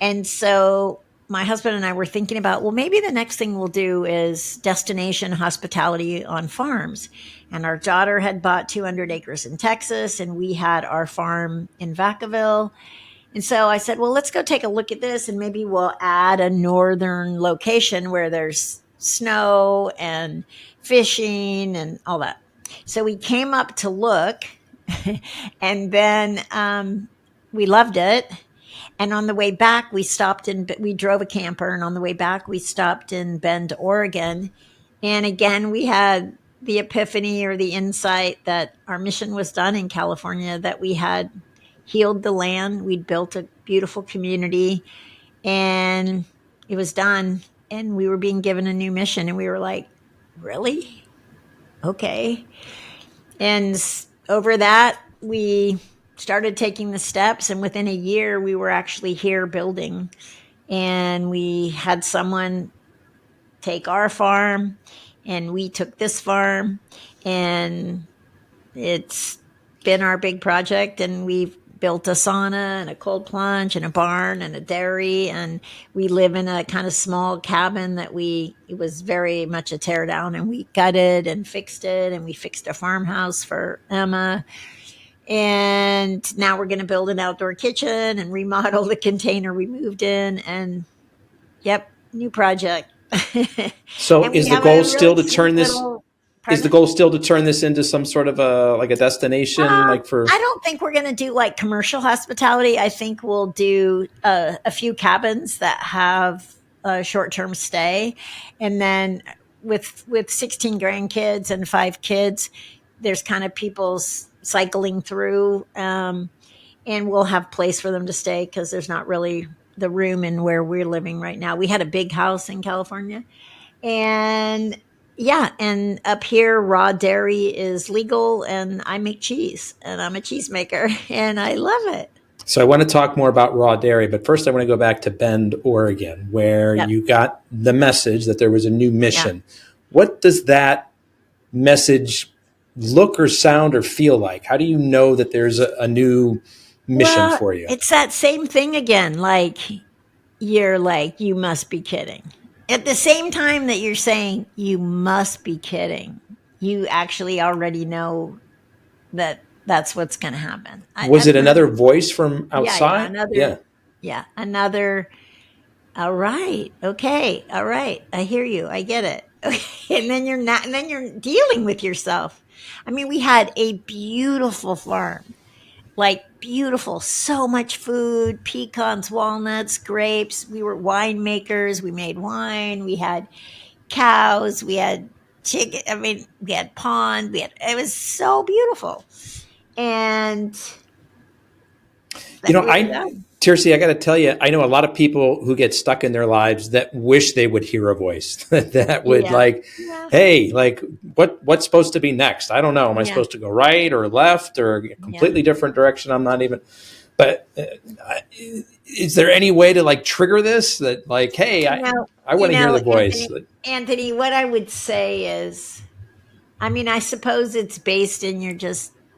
S2: And so my husband and I were thinking about, well, maybe the next thing we'll do is destination hospitality on farms. And our daughter had bought 200 acres in Texas, and we had our farm in Vacaville. And so I said, well, let's go take a look at this, and maybe we'll add a northern location where there's snow and fishing and all that. So we came up to look, and then we loved it. And on the way back, we drove a camper, and on the way back, we stopped in Bend, Oregon. And again, we had the epiphany or the insight that our mission was done in California, that we had healed the land. We'd built a beautiful community, and it was done. And we were being given a new mission, and we were like, really? Okay. And over that, we started taking the steps. And within a year, we were actually here building. And we had someone take our farm, and we took this farm. And it's been our big project. And we've built a sauna and a cold plunge and a barn and a dairy. And we live in a kind of small cabin that it was very much a tear down, and we gutted and fixed it. And we fixed a farmhouse for Emma. And now we're going to build an outdoor kitchen and remodel the container we moved in. And yep, new project.
S1: So
S2: And we
S1: is the
S2: have
S1: goal
S2: a
S1: still
S2: really
S1: to
S2: sweet
S1: turn this?
S2: little,
S1: Is the
S2: pardon?
S1: goal still to turn this into some sort of a destination, like for?
S2: I don't think we're going to do like commercial hospitality. I think we'll do a few cabins that have a short-term stay, and then with 16 grandkids and 5 kids, there's kind of people's cycling through, and we'll have place for them to stay because there's not really the room in where we're living right now. We had a big house in California, and yeah, and up here, raw dairy is legal, and I make cheese, and I'm a cheesemaker, and I love it.
S1: So I want to talk more about raw dairy, but first I want to go back to Bend, Oregon, where
S2: Yep.
S1: you got the message that there was a new
S2: Yeah.
S1: mission. What does that message look or sound or feel like? How do you know that there's a new mission
S2: Well,
S1: for you?
S2: it's that same thing again. Like, you're like, you must be kidding. At the same time that you're saying, you must be kidding, you actually already know that that's what's going to happen. I
S1: Was it
S2: don't know.
S1: another voice from
S2: Yeah. Yeah.
S1: outside? Yeah.
S2: Another. All right. Okay. All right. I hear you. I get it. Okay. And then you're dealing with yourself. I mean, we had a beautiful farm, like beautiful, so much food, pecans, walnuts, grapes. We were winemakers. We made wine. We had cows. We had chicken. I mean, we had pond. It was so beautiful. And
S1: You know,
S2: we were done.
S1: Tercy, I got to tell you, I know a lot of people who get stuck in their lives that wish they would hear a voice that would
S2: Yeah.
S1: like,
S2: Yeah.
S1: hey, like what's supposed to be next? I don't know. Am I
S2: Yeah.
S1: supposed to go right or left or a
S2: Yeah.
S1: completely different direction? I'm not even. But is there any way to like trigger this? That like, hey,
S2: You know,
S1: I want to hear the voice.
S2: Anthony, what I would say is, I mean, I suppose it's based in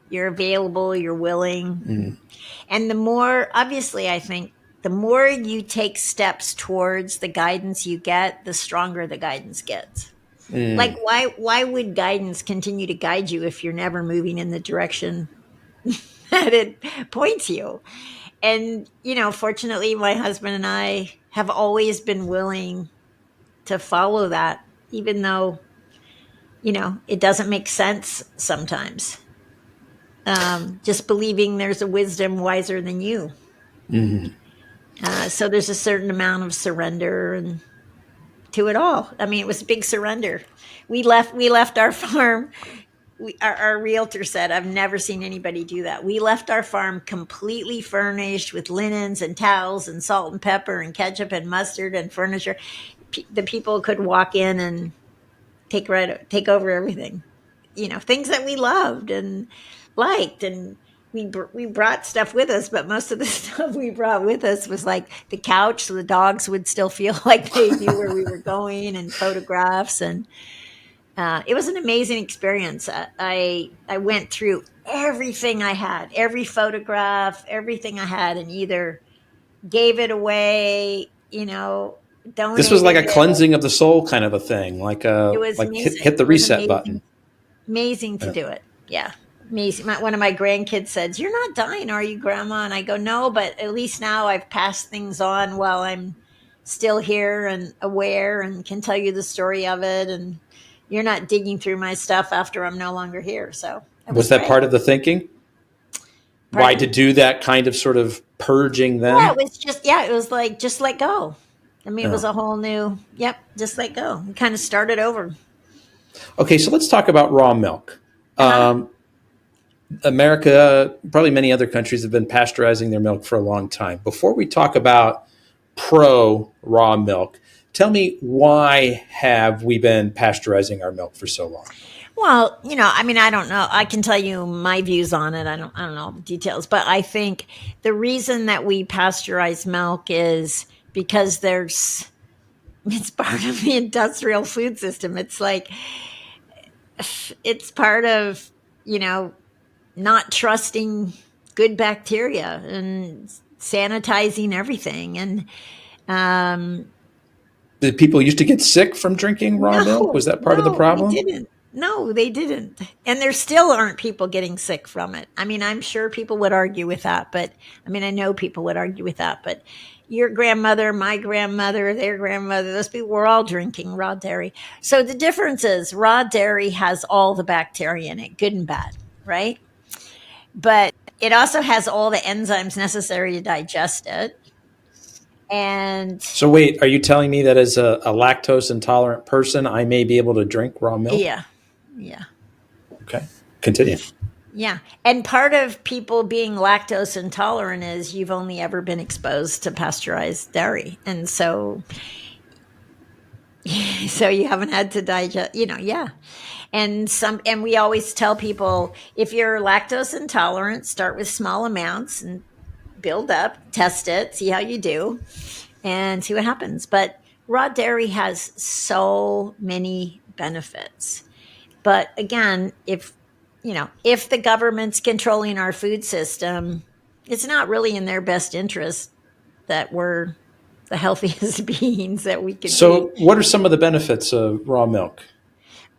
S2: you're available, you're willing.
S1: Mm,
S2: And the more, obviously, I think the more you take steps towards the guidance you get, the stronger the guidance gets. Like
S1: mm.
S2: why would guidance continue to guide you if you're never moving in the direction that it points you? And fortunately my husband and I have always been willing to follow that, even though it doesn't make sense sometimes. Just believing there's a wisdom wiser than you.
S1: Hmm.
S2: So there's a certain amount of surrender and to it all. I mean, it was a big surrender. We left our farm. Our realtor said, I've never seen anybody do that. We left our farm completely furnished with linens and towels and salt and pepper and ketchup and mustard and furniture. The people could walk in and take over everything. Things that we loved and liked, and we brought stuff with us, but most of the stuff we brought with us was like the couch, so the dogs would still feel like they knew where we were going, and photographs, and it was an amazing experience. I went through everything I had, every photograph, everything I had, and either gave it away,
S1: This was like
S2: donated
S1: a
S2: it.
S1: cleansing of the soul kind of a thing,
S2: It was
S1: like
S2: amazing.
S1: hit the
S2: It was
S1: reset
S2: amazing.
S1: button.
S2: Amazing to
S1: Yeah.
S2: do it. Yeah. Amazing. One of my grandkids says, "You're not dying, are you, Grandma?" And I go, "No, but at least now I've passed things on while I'm still here and aware and can tell you the story of it. And you're not digging through my stuff after I'm no longer here." So it was
S1: Was that
S2: great.
S1: part of the thinking? Why to
S2: Pardon?
S1: do that kind of sort of purging
S2: Yeah,
S1: then?
S2: it was it was like, just let go. I mean, it was
S1: Oh.
S2: a whole new, yep, just let go. We kind of started over.
S1: Okay, so let's talk about raw milk.
S2: Uh huh.
S1: Um, America, probably many other countries, have been pasteurizing their milk for a long time. Before we talk about pro raw milk, tell me, why have we been pasteurizing our milk for so long?
S2: Well, I mean, I don't know. I can tell you my views on it. I don't know the details, but I think the reason that we pasteurize milk is because it's part of the industrial food system. It's like it's part of, you know, not trusting good bacteria and sanitizing everything. And um
S1: Did people used to get sick from drinking raw milk?
S2: no,
S1: Was that part of the
S2: no, they
S1: problem?
S2: didn't. No, they didn't. And there still aren't people getting sick from it. I mean, I'm sure people would argue with that, but I mean, I know people would argue with that, but your grandmother, my grandmother, their grandmother, those people were all drinking raw dairy. So the difference is raw dairy has all the bacteria in it, good and bad, right? But it also has all the enzymes necessary to digest it. And
S1: So, wait, are you telling me that as a lactose intolerant person, I may be able to drink raw milk?
S2: yeah, yeah.
S1: Okay, continue.
S2: Yeah. And part of people being lactose intolerant is you've only ever been exposed to pasteurized dairy. And so so you haven't had to digest, yeah. And we always tell people, if you're lactose intolerant, start with small amounts and build up, test it, see how you do and see what happens. But raw dairy has so many benefits. But again, if the government's controlling our food system, it's not really in their best interest that we're the healthiest beings that we could be.
S1: So, what are some of the benefits of raw milk?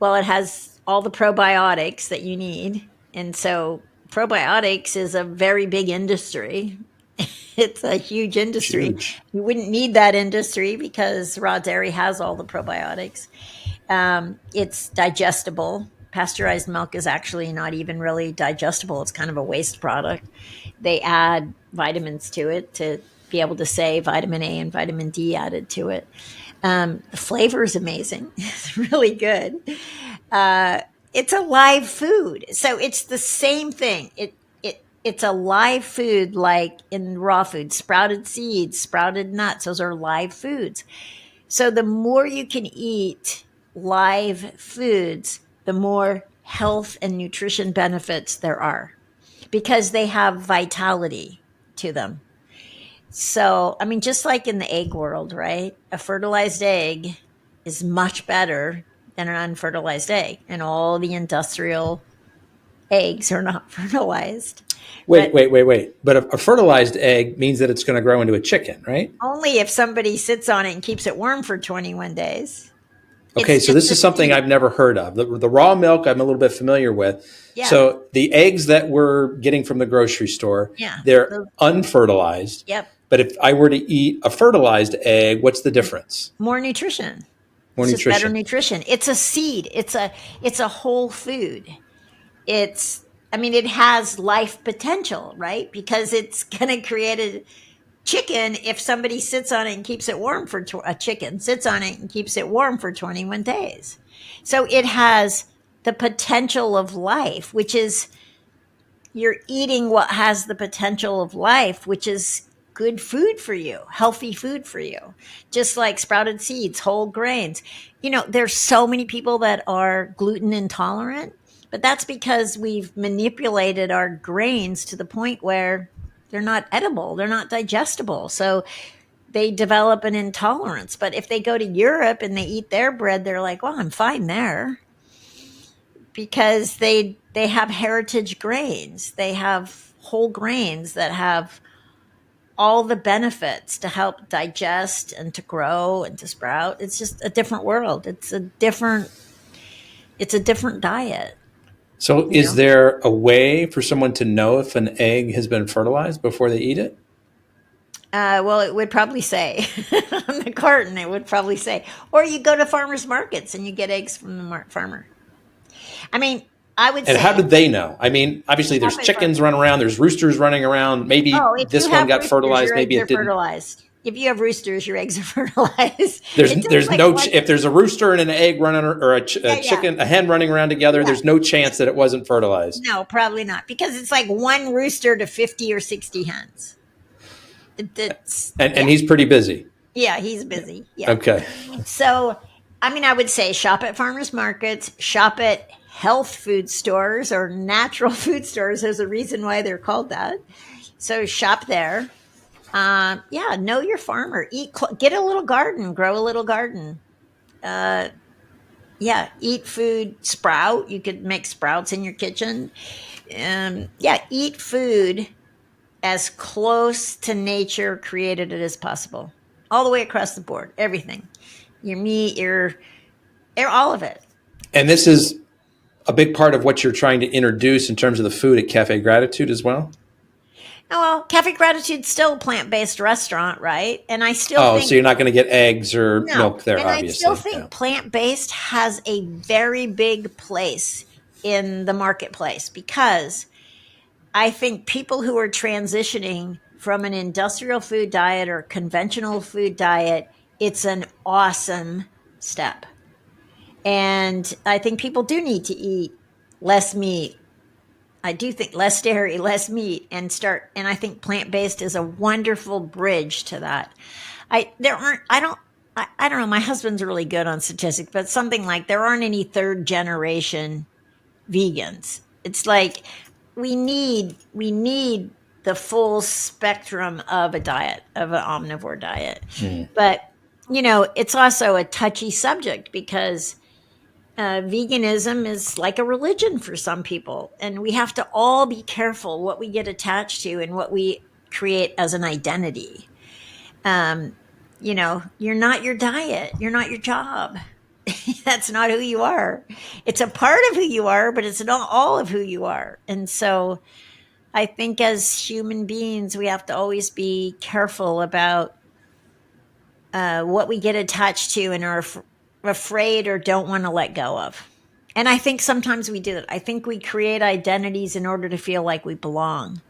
S2: Well, it has all the probiotics that you need. And so probiotics is a very big industry. It's a huge
S1: It's
S2: industry.
S1: huge.
S2: You wouldn't need that industry because raw dairy has all the probiotics. It's digestible. Pasteurized milk is actually not even really digestible. It's kind of a waste product. They add vitamins to it to be able to say vitamin A and vitamin D added to it. The flavor is amazing. It's really good. Uh, it's a live food, so it's the same thing. It's a live food, like in raw food, sprouted seeds, sprouted nuts. Those are live foods. So the more you can eat live foods, the more health and nutrition benefits there are because they have vitality. to them. So, I mean, just like in the egg world, right? A fertilized egg is much better than an unfertilized egg, and all the industrial eggs are not fertilized. But
S1: Wait. But a fertilized egg means that it's going to grow into a chicken, right?
S2: only if somebody sits on it and keeps it warm for 21 days.
S1: Okay,
S2: It's
S1: so
S2: just
S1: this
S2: a
S1: is something
S2: seed.
S1: I've never heard of. The raw milk I'm a little bit familiar with.
S2: Yeah.
S1: So the eggs that we're getting from the grocery store,
S2: Yeah.
S1: they're unfertilized.
S2: Yep.
S1: But if I were to eat a fertilized egg, what's the difference?
S2: More nutrition.
S1: More
S2: It's just better
S1: nutrition.
S2: nutrition. It's a seed. It's a whole food. It's I mean it has life potential, right? Because it's going to create a chicken if somebody sits on it and keeps it warm for a chicken sits on it and keeps it warm for 21 days. So it has the potential of life, which is you're eating what has the potential of life, which is good food for you, healthy food for you, just like sprouted seeds, whole grains. There's so many people that are gluten intolerant, but that's because we've manipulated our grains to the point where they're not edible, they're not digestible. So they develop an intolerance. But if they go to Europe and they eat their bread, they're like, well, I'm fine there because they have heritage grains. They have whole grains that have all the benefits to help digest and to grow and to sprout. It's just a different world. It's a different diet,
S1: So
S2: you
S1: is
S2: know.
S1: there a way for someone to know if an egg has been fertilized before they eat it?
S2: Well, it would probably say on the carton, it would probably say, or you go to farmers markets and you get eggs from the farmer. I mean, I would
S1: And
S2: say
S1: how did they know? I mean, obviously
S2: shop
S1: there's
S2: at
S1: chickens running around, there's roosters running around. Maybe
S2: Oh, if you
S1: this one
S2: have
S1: got
S2: roosters,
S1: fertilized,
S2: your eggs
S1: maybe
S2: are
S1: it didn't.
S2: fertilized. If you have roosters, your eggs are fertilized.
S1: There's
S2: It's just
S1: there's
S2: like
S1: no
S2: one.
S1: if there's a rooster and an egg running or a
S2: Yeah, yeah,
S1: chicken a hen running around together,
S2: yeah.
S1: there's no chance that it wasn't fertilized.
S2: No, probably not, because it's like one rooster to 50 or 60 hens. It's
S1: And
S2: yeah,
S1: he's pretty busy.
S2: yeah. He's busy. Yeah.
S1: Okay.
S2: So, I mean, I would say shop at farmers markets, shop at health food stores or natural food stores. There's a reason why they're called that. So shop there. Yeah, know your farmer. Get a little garden, grow a little garden. Uh, yeah, eat food, sprout. You could make sprouts in your kitchen. Yeah, eat food as close to nature created it as possible, all the way across the board. Everything, your meat, all of it.
S1: And this is a big part of what you're trying to introduce in terms of the food at Cafe Gratitude as well.
S2: Oh, well, Cafe Gratitude's still a plant-based restaurant, right? And I still
S1: Oh,
S2: think
S1: so you're not going to get eggs or
S2: no,
S1: milk there,
S2: and I still
S1: obviously. Yeah.
S2: think plant-based has a very big place in the marketplace, because I think people who are transitioning from an industrial food diet or conventional food diet, it's an awesome step. And I think people do need to eat less meat. I do think less dairy, less meat, and I think plant-based is a wonderful bridge to that. There aren't I don't know, my husband's really good on statistics, but something like there aren't any third generation vegans. It's like we need the full spectrum of a diet, of an omnivore diet.
S1: Mm.
S2: But it's also a touchy subject because veganism is like a religion for some people, and we have to all be careful what we get attached to and what we create as an identity. Um, you're not your diet, you're not your job. That's not who you are. It's a part of who you are, but it's not all of who you are. And so I think as human beings, we have to always be careful about what we get attached to and are afraid or don't want to let go of. And I think sometimes we do that. I think we create identities in order to feel like we belong.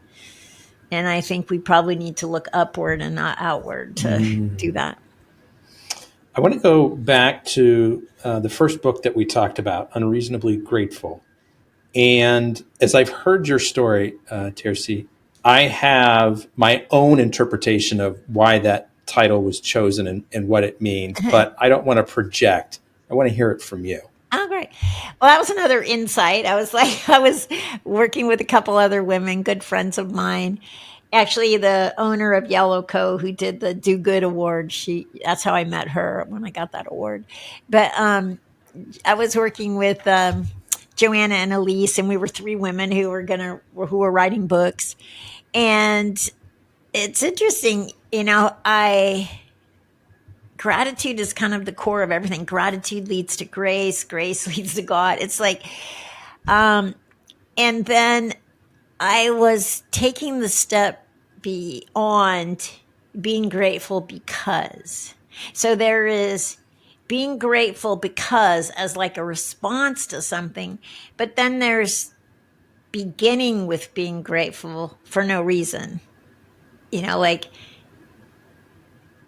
S2: And I think we probably need to look upward and not outward to do that.
S1: I want to go back to the first book that we talked about, Unreasonably Grateful. And as I've heard your story, Terces, I have my own interpretation of why that title was chosen and what it means, but I don't want to project. I want to hear it from you.
S2: Oh, great. Well, that was another insight. I was working with a couple other women, good friends of mine. Actually, the owner of Yellow Co., who did the Do Good Award, that's how I met her when I got that award. But I was working with Joanna and Elise, and we were three women who were writing books. And it's interesting, I gratitude is kind of the core of everything. Gratitude leads to grace, grace leads to God. It's like, and then I was taking the step beyond being grateful because. So there is being grateful because as like a response to something, but then there's beginning with being grateful for no reason. Like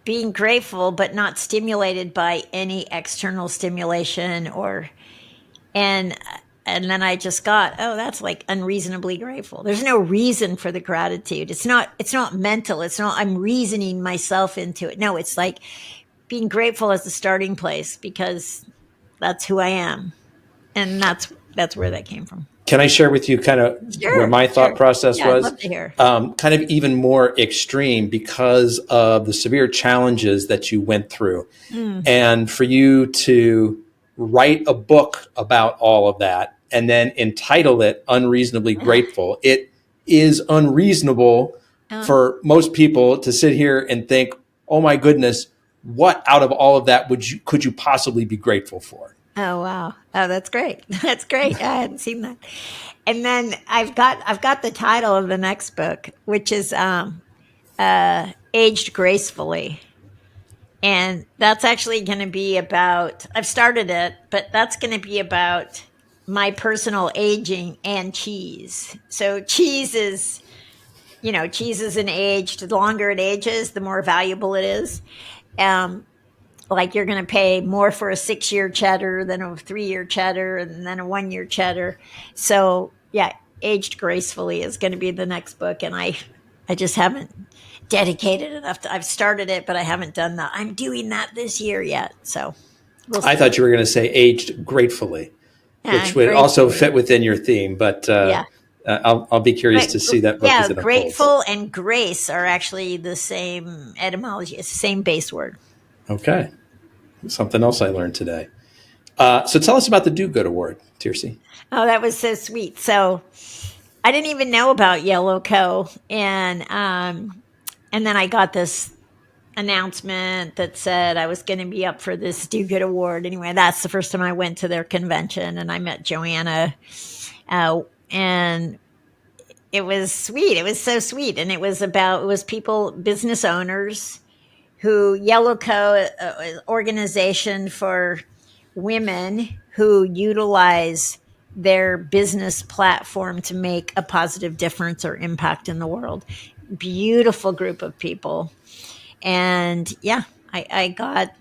S2: being grateful but not stimulated by any external stimulation and and then I just got, oh, that's like unreasonably grateful. There's no reason for the gratitude. It's not mental. It's not I'm reasoning myself into it. No, it's like being grateful as the starting place because that's who I am. And that's where that came from.
S1: Can I share with you kind of where
S2: Sure,
S1: my thought
S2: sure.
S1: process
S2: Yeah, I'd
S1: was?
S2: love to hear.
S1: Kind of even more extreme because of the severe challenges that you went through.
S2: Mm.
S1: And for you to write a book about all of that and then entitle it Unreasonably Grateful, it is unreasonable for most people to sit here and think, oh my goodness, what out of all of that could you possibly be grateful for?
S2: Oh wow. Oh, that's great. That's great. I hadn't seen that. And then I've got the title of the next book, which is Aged Gracefully. And that's actually going to be about, I've started it, but that's going to be about my personal aging and cheese. So cheese is, cheese is an aged, the longer it ages, the more valuable it is. Um, like you're going to pay more for a 6-year cheddar than a 3-year cheddar and then a 1-year cheddar. So yeah, Aged Gracefully is going to be the next book. And I just haven't dedicated enough I've started it, but I haven't done that. I'm doing that this year yet. So we'll
S1: I
S2: see.
S1: thought you were going to say aged gratefully, which would also
S2: Gracefully.
S1: fit within your theme, but
S2: Yeah.
S1: I'll be curious
S2: But
S1: to see that book
S2: yeah,
S1: as it unfolds.
S2: grateful and grace are actually the same etymology. It's the same base word.
S1: Okay. Something else I learned today. So tell us about the Do Good Award, Terces.
S2: Oh, that was so sweet. So I didn't even know about Yellow Co. And then I got this announcement that said I was going to be up for this Do Good Award. Anyway, that's the first time I went to their convention and I met Joanna. And it was sweet. It was so sweet. And it was people, business owners who Yellow Co., organization for women who utilize their business platform to make a positive difference or impact in the world. Beautiful group of people. And yeah, I got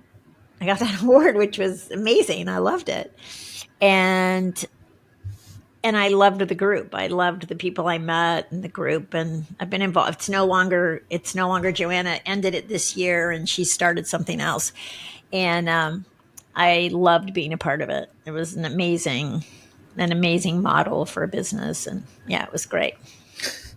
S2: that award, which was amazing. I loved it. And I loved the group. I loved the people I met in the group, and I've been involved. It's no longer Joanna ended it this year, and she started something else. And I loved being a part of it. It was an amazing model for a business, and yeah, it was great.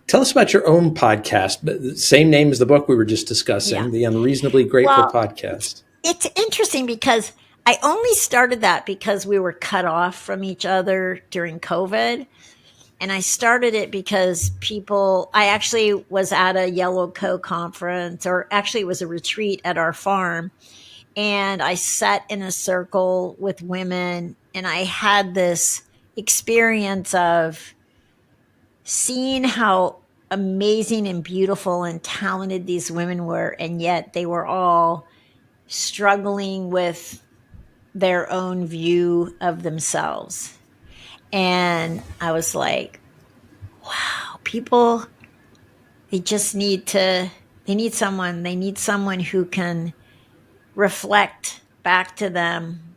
S1: Tell us about your own podcast. Same name as the book we were just
S2: Yeah.
S1: discussing, the Unreasonably Grateful
S2: Well,
S1: podcast.
S2: it's interesting because I only started that because we were cut off from each other during COVID. And I started it because I actually was at a Yellow Co conference, or actually it was a retreat at our farm. And I sat in a circle with women and I had this experience of seeing how amazing and beautiful and talented these women were. And yet they were all struggling with their own view of themselves. And I was like, wow, people, they need someone who can reflect back to them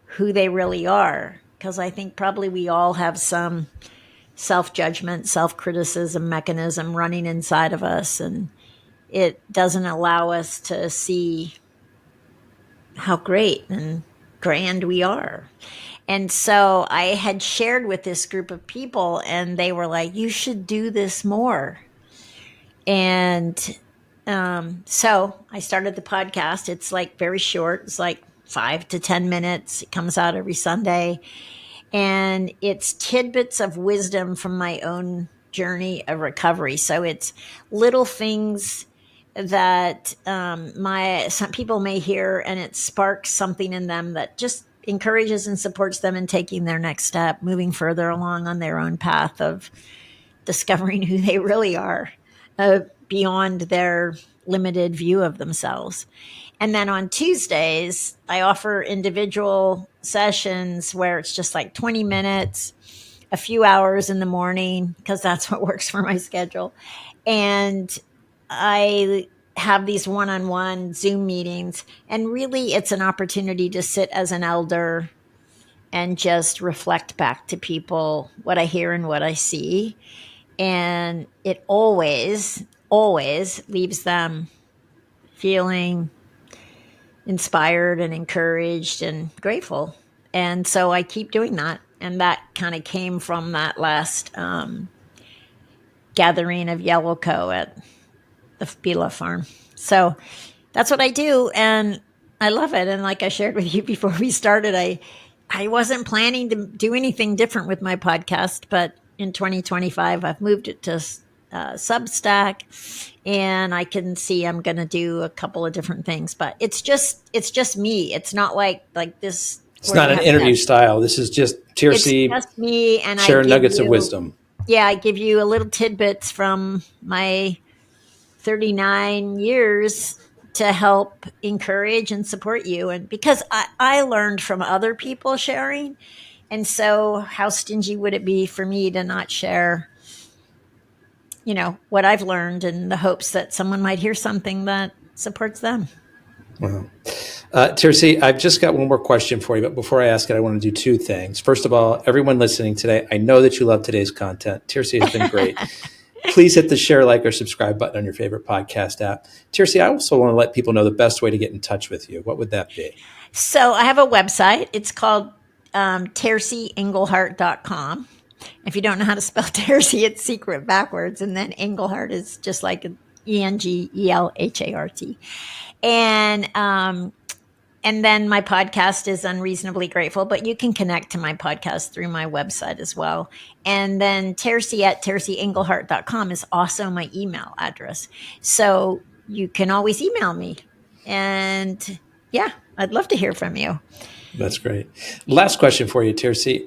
S2: who they really are. Because I think probably we all have some self judgment, self criticism mechanism running inside of us, and it doesn't allow us to see how great and grand we are. And so I had shared with this group of people, and they were like, you should do this more. And so I started the podcast. It's like very short. It's like 5 to 10 minutes. It comes out every Sunday. And it's tidbits of wisdom from my own journey of recovery. So it's little things that my some people may hear, and it sparks something in them that just encourages and supports them in taking their next step, moving further along on their own path of discovering who they really are, beyond their limited view of themselves. And then on Tuesdays, I offer individual sessions where it's just like 20 minutes, a few hours in the morning, because that's what works for my schedule. And I have these one on one Zoom meetings. And really, it's an opportunity to sit as an elder and just reflect back to people what I hear and what I see. And it always, always leaves them feeling inspired and encouraged and grateful. And so I keep doing that. And that kind of came from that last gathering of Yellowco at the Bila farm. So that's what I do. And I love it. And like I shared with you before we started, I wasn't planning to do anything different with my podcast, but in 2025, I've moved it to Substack, and I can see I'm going to do a couple of different things. But it's just me. It's not like this.
S1: It's not an interview style. This is just Terces.
S2: It's just me, and
S1: share nuggets of wisdom.
S2: Yeah, I give you a little tidbits from my 39 years to help encourage and support you. And because I learned from other people sharing. And so how stingy would it be for me to not share, what I've learned, in the hopes that someone might hear something that supports them.
S1: Wow. Terces, I've just got one more question for you, but before I ask it, I want to do two things. First of all, everyone listening today, I know that you love today's content. Terces has been great. Please hit the share, like, or subscribe button on your favorite podcast app. Terces, I also want to let people know the best way to get in touch with you. What would that be?
S2: So I have a website. It's called tercesengelhart.com. If you don't know how to spell Terces, it's secret backwards. And then Engelhart is just like Engelhart. And then my podcast is Unreasonably Grateful, but you can connect to my podcast through my website as well. And then Terces at tercesengelhart.com is also my email address. So you can always email me. And yeah, I'd love to hear from you.
S1: That's great. Last question for you, Terces.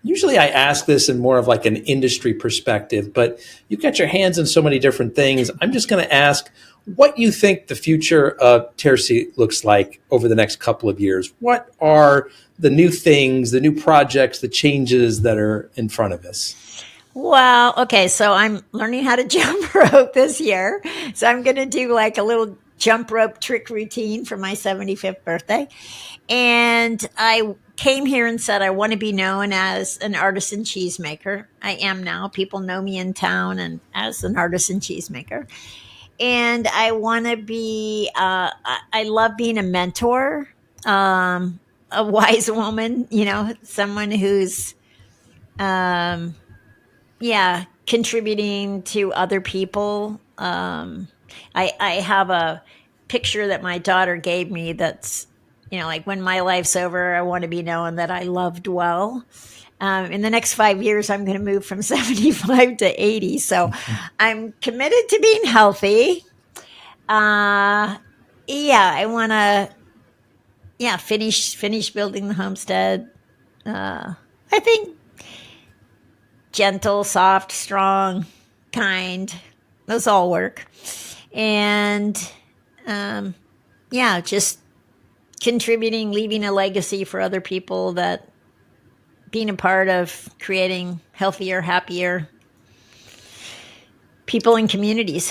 S1: Usually I ask this in more of like an industry perspective, but you've got your hands in so many different things. I'm just going to ask what you think the future of Terces looks like over the next couple of years. What are the new things, the new projects, the changes that are in front of us?
S2: Well, okay, so I'm learning how to jump rope this year. So I'm going to do like a little jump rope trick routine for my 75th birthday. And I came here and said I want to be known as an artisan cheesemaker. I am now. People know me in town and as an artisan cheesemaker. And I want to be, I love being a mentor, a wise woman, someone who's, contributing to other people. I have a picture that my daughter gave me that's, like when my life's over, I want to be known that I loved well. In the next 5 years, I'm going to move from 75 to 80. So I'm committed to being healthy. I want to, finish building the homestead. I think gentle, soft, strong, kind, those all work. And, just contributing, leaving a legacy for other people, that being a part of creating healthier, happier people and communities.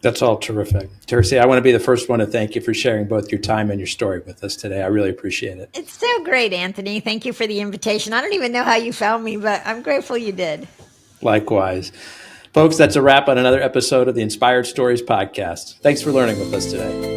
S1: That's all terrific. Terces, I want to be the first one to thank you for sharing both your time and your story with us today. I really appreciate it.
S2: It's so great, Anthony. Thank you for the invitation. I don't even know how you found me, but I'm grateful you did.
S1: Likewise. Folks, that's a wrap on another episode of the Inspired Stories podcast. Thanks for learning with us today.